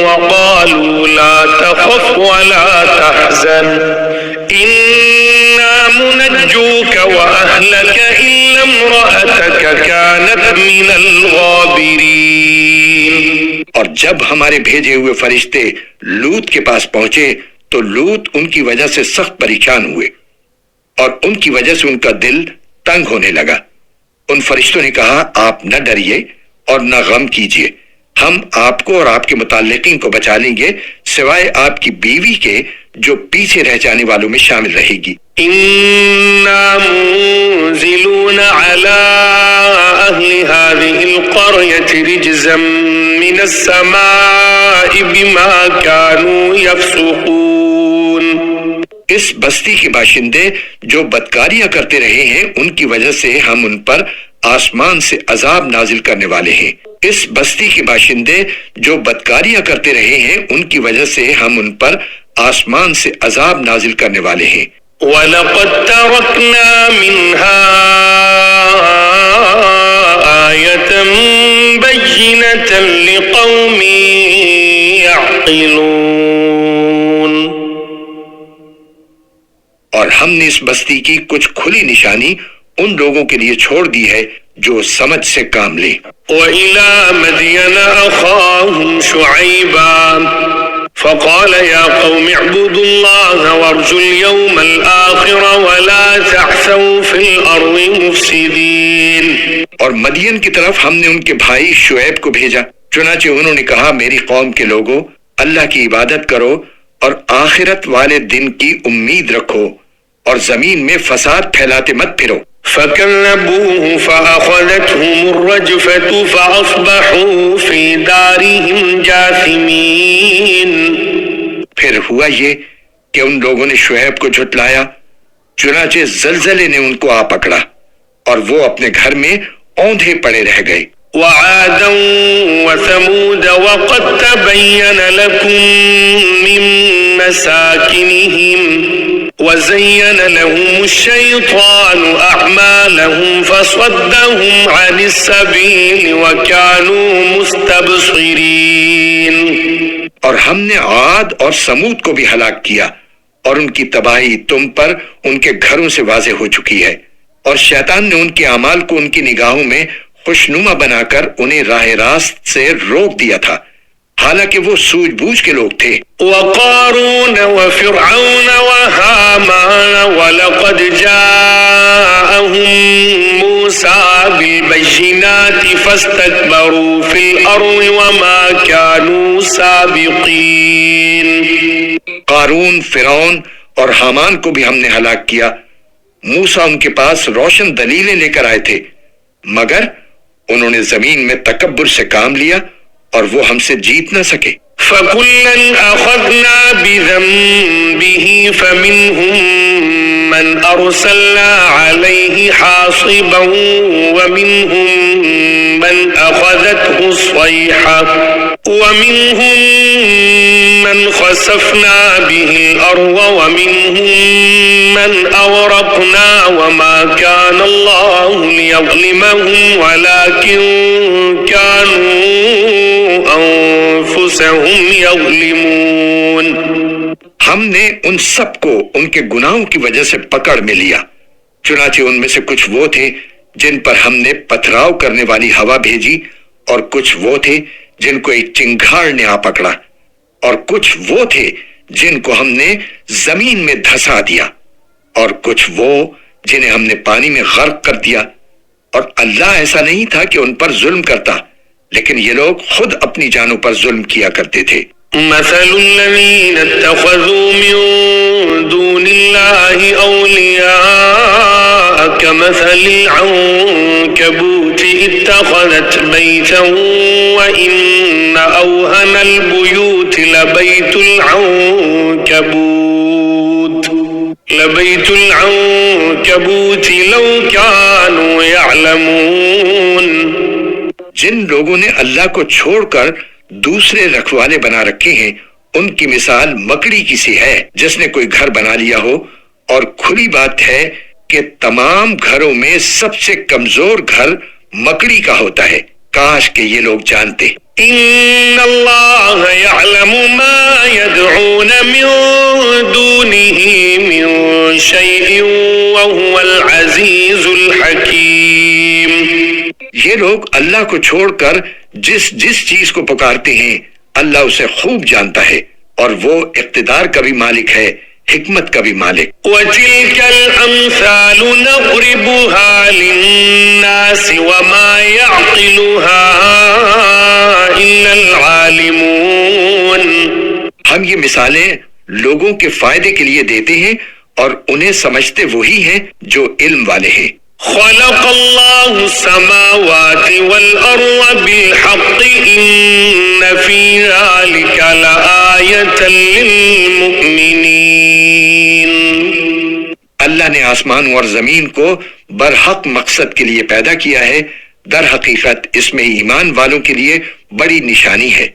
وَقَالُوا لَا تَخَفْ وَلَا تَحْزَنْ إِنَّا مُنَجُّوكَ وَأَهْلَكَ إِلَّا امْرَأَتَكَ كَانَتْ مِنَ الْغَابِرِينَ۔ اور جب ہمارے بھیجے ہوئے فرشتے لوط کے پاس پہنچے تو لوط ان کی وجہ سے سخت پریشان ہوئے اور ان کی وجہ سے ان کا دل تنگ ہونے لگا۔ ان فرشتوں نے کہا آپ نہ ڈریے اور نہ غم کیجیے، ہم آپ کو اور آپ کے متعلقین کو بچا لیں گے سوائے آپ کی بیوی کے جو پیچھے رہ جانے والوں میں شامل رہے گی۔ إِنَّا مُنزِلُونَ عَلَىٰ أَهْلِ هَٰذِهِ الْقَرْيَةِ رِجْزًا مِّنَ السَّمَاءِ بِمَا كَانُوا يَفْسُقُونَ۔ اس بستی کے باشندے جو بدکاریاں کرتے رہے ہیں ان کی وجہ سے ہم ان پر آسمان سے عذاب نازل کرنے والے ہیں۔ اس بستی کے باشندے جو بدکاریاں کرتے رہے ہیں ان کی وجہ سے ہم ان پر آسمان سے عذاب نازل کرنے والے ہیں۔ وَلَقَدْ تَرَكْنَا مِنْهَا آيَةً بَيِّنَةً لِقَوْمٍ يَعْقِلُونَ۔ اور ہم نے اس بستی کی کچھ کھلی نشانی ان لوگوں کے لیے چھوڑ دی ہے جو سمجھ سے کام لیں۔ وَإِلَى مَدْيَنَ أَخَاهُمْ شُعَيْبًا فَقَالَ يَا قَوْمِ اعْبُدُوا اللَّهَ وَارْجُوا الْيَوْمَ الْآخِرَ وَلَا تَعْثَوْا فِي الْأَرْضِ مُفْسِدِينَ۔ اور مدین کی طرف ہم نے ان کے بھائی شعیب کو بھیجا، چنانچہ انہوں نے کہا میری قوم کے لوگوں اللہ کی عبادت کرو اور آخرت والے دن کی امید رکھو اور زمین میں فساد پھیلاتے مت پھرو۔ فَكَذَّبُوهُ فَأَخَذَتْهُمُ الرَّجْفَةُ فَأَصْبَحُوا فِي دَارِهِمْ جَاثِمِينَ۔ پھر ہوا یہ کہ ان لوگوں نے شعیب کو جھٹلایا، چنانچہ زلزلے نے ان کو آ پکڑا اور وہ اپنے گھر میں اوندھے پڑے رہ گئے۔ وَعَادًا وَثَمُودَ وَقَدْ تَبَيَّنَ لَكُم مِّن مَّسَاكِنِهِمْ وَزَيَّنَ لَهُمُ الشَّيْطَانُ أَعْمَالَهُمْ فَصَدَّهُمْ عَنِ السَّبِيلِ وَكَانُوا مُسْتَبْصِرِينَ۔ اور ہم نے عاد اور سمود کو بھی ہلاک کیا اور ان کی تباہی تم پر ان کے گھروں سے واضح ہو چکی ہے، اور شیطان نے ان کے اعمال کو ان کی نگاہوں میں خوشنما بنا کر انہیں راہ راست سے روک دیا تھا، حالانکہ وہ سوجھ بوجھ کے لوگ تھے۔ وَقَارُونَ وَفِرْعَوْنَ وَهَامَانَ وَلَقَدْ جَاءَهُم مُوسَىٰ بِالْبَيِّنَاتِ فَاسْتَكْبَرُوا فِي الْأَرْضِ وَمَا كَانُوا سَابِقِينَ۔ قارون، فرعون اور حامان کو بھی ہم نے ہلاک کیا، موسیٰ ان کے پاس روشن دلیلیں لے کر آئے تھے، مگر انہوں نے زمین میں تکبر سے کام لیا اور وہ ہم سے جیت نہ سکے۔ فَكُلًّا أَخَذْنَا بِذَنبِهِ فَمِنْهُم مَّنْ أَرْسَلْنَا عَلَيْهِ حَاصِبًا وَمِنْهُم مَّنْ أَخَذَتْهُ الصَّيْحَةُ وَمِنْهُم مَّنْ خَسَفْنَا بِهِ الْأَرْضَ وَمِنْهُم مَّنْ أَغْرَقْنَا وَمَا كَانَ اللَّهُ لِيَظْلِمَهُمْ وَلَكِن كَانُوا أَنفُسَهُمْ يَظْلِمُونَ۔ ہم نے ان سب کو ان کے گناہوں کی وجہ سے پکڑ میں لیا، چنانچہ ان میں سے کچھ وہ تھے جن پر ہم نے پتھراؤ کرنے والی ہوا بھیجی، اور کچھ وہ تھے جن کو ایک چنگھاڑ نے آ پکڑا، اور کچھ وہ تھے جن کو ہم نے زمین میں دھسا دیا، اور کچھ وہ جنہیں ہم نے پانی میں غرق کر دیا، اور اللہ ایسا نہیں تھا کہ ان پر ظلم کرتا، لیکن یہ لوگ خود اپنی جانوں پر ظلم کیا کرتے تھے۔ مثل الذين اتخذوا من دون الله أولياء كمثل العنكبوت اتخذت بيتا وإن أوهن البيوت لبيت العنكبوت لو كانوا يعلمون۔ جن لوگوں نے اللہ کو چھوڑ کر دوسرے رکھوالے بنا رکھے ہیں، ان کی مثال مکڑی کی سی ہے جس نے کوئی گھر بنا لیا ہو، اور کھلی بات ہے کہ تمام گھروں میں سب سے کمزور گھر مکڑی کا ہوتا ہے۔ کاش کہ یہ لوگ جانتے۔ ان اللہ یعلم ما يدعون من دونه من شیء وهو العزیز الحکیم۔ یہ لوگ اللہ کو چھوڑ کر جس چیز کو پکارتے ہیں اللہ اسے خوب جانتا ہے، اور وہ اقتدار کا بھی مالک ہے، حکمت کا بھی مالک۔ وَتِلْكَ الْأَمْثَالُ نَضْرِبُهَا لِلنَّاسِ وَمَا يَعْقِلُهَا إِلَّا الْعَالِمُونَ۔ ہم یہ مثالیں لوگوں کے فائدے کے لیے دیتے ہیں اور انہیں سمجھتے وہی ہیں جو علم والے ہیں۔ خلق اللہ السماوات والارض بالحق ان فی ذلک لآیۃ للمؤمنین۔ اللہ نے آسمانوں اور زمین کو برحق مقصد کے لیے پیدا کیا ہے، در حقیقت اس میں ایمان والوں کے لیے بڑی نشانی ہے۔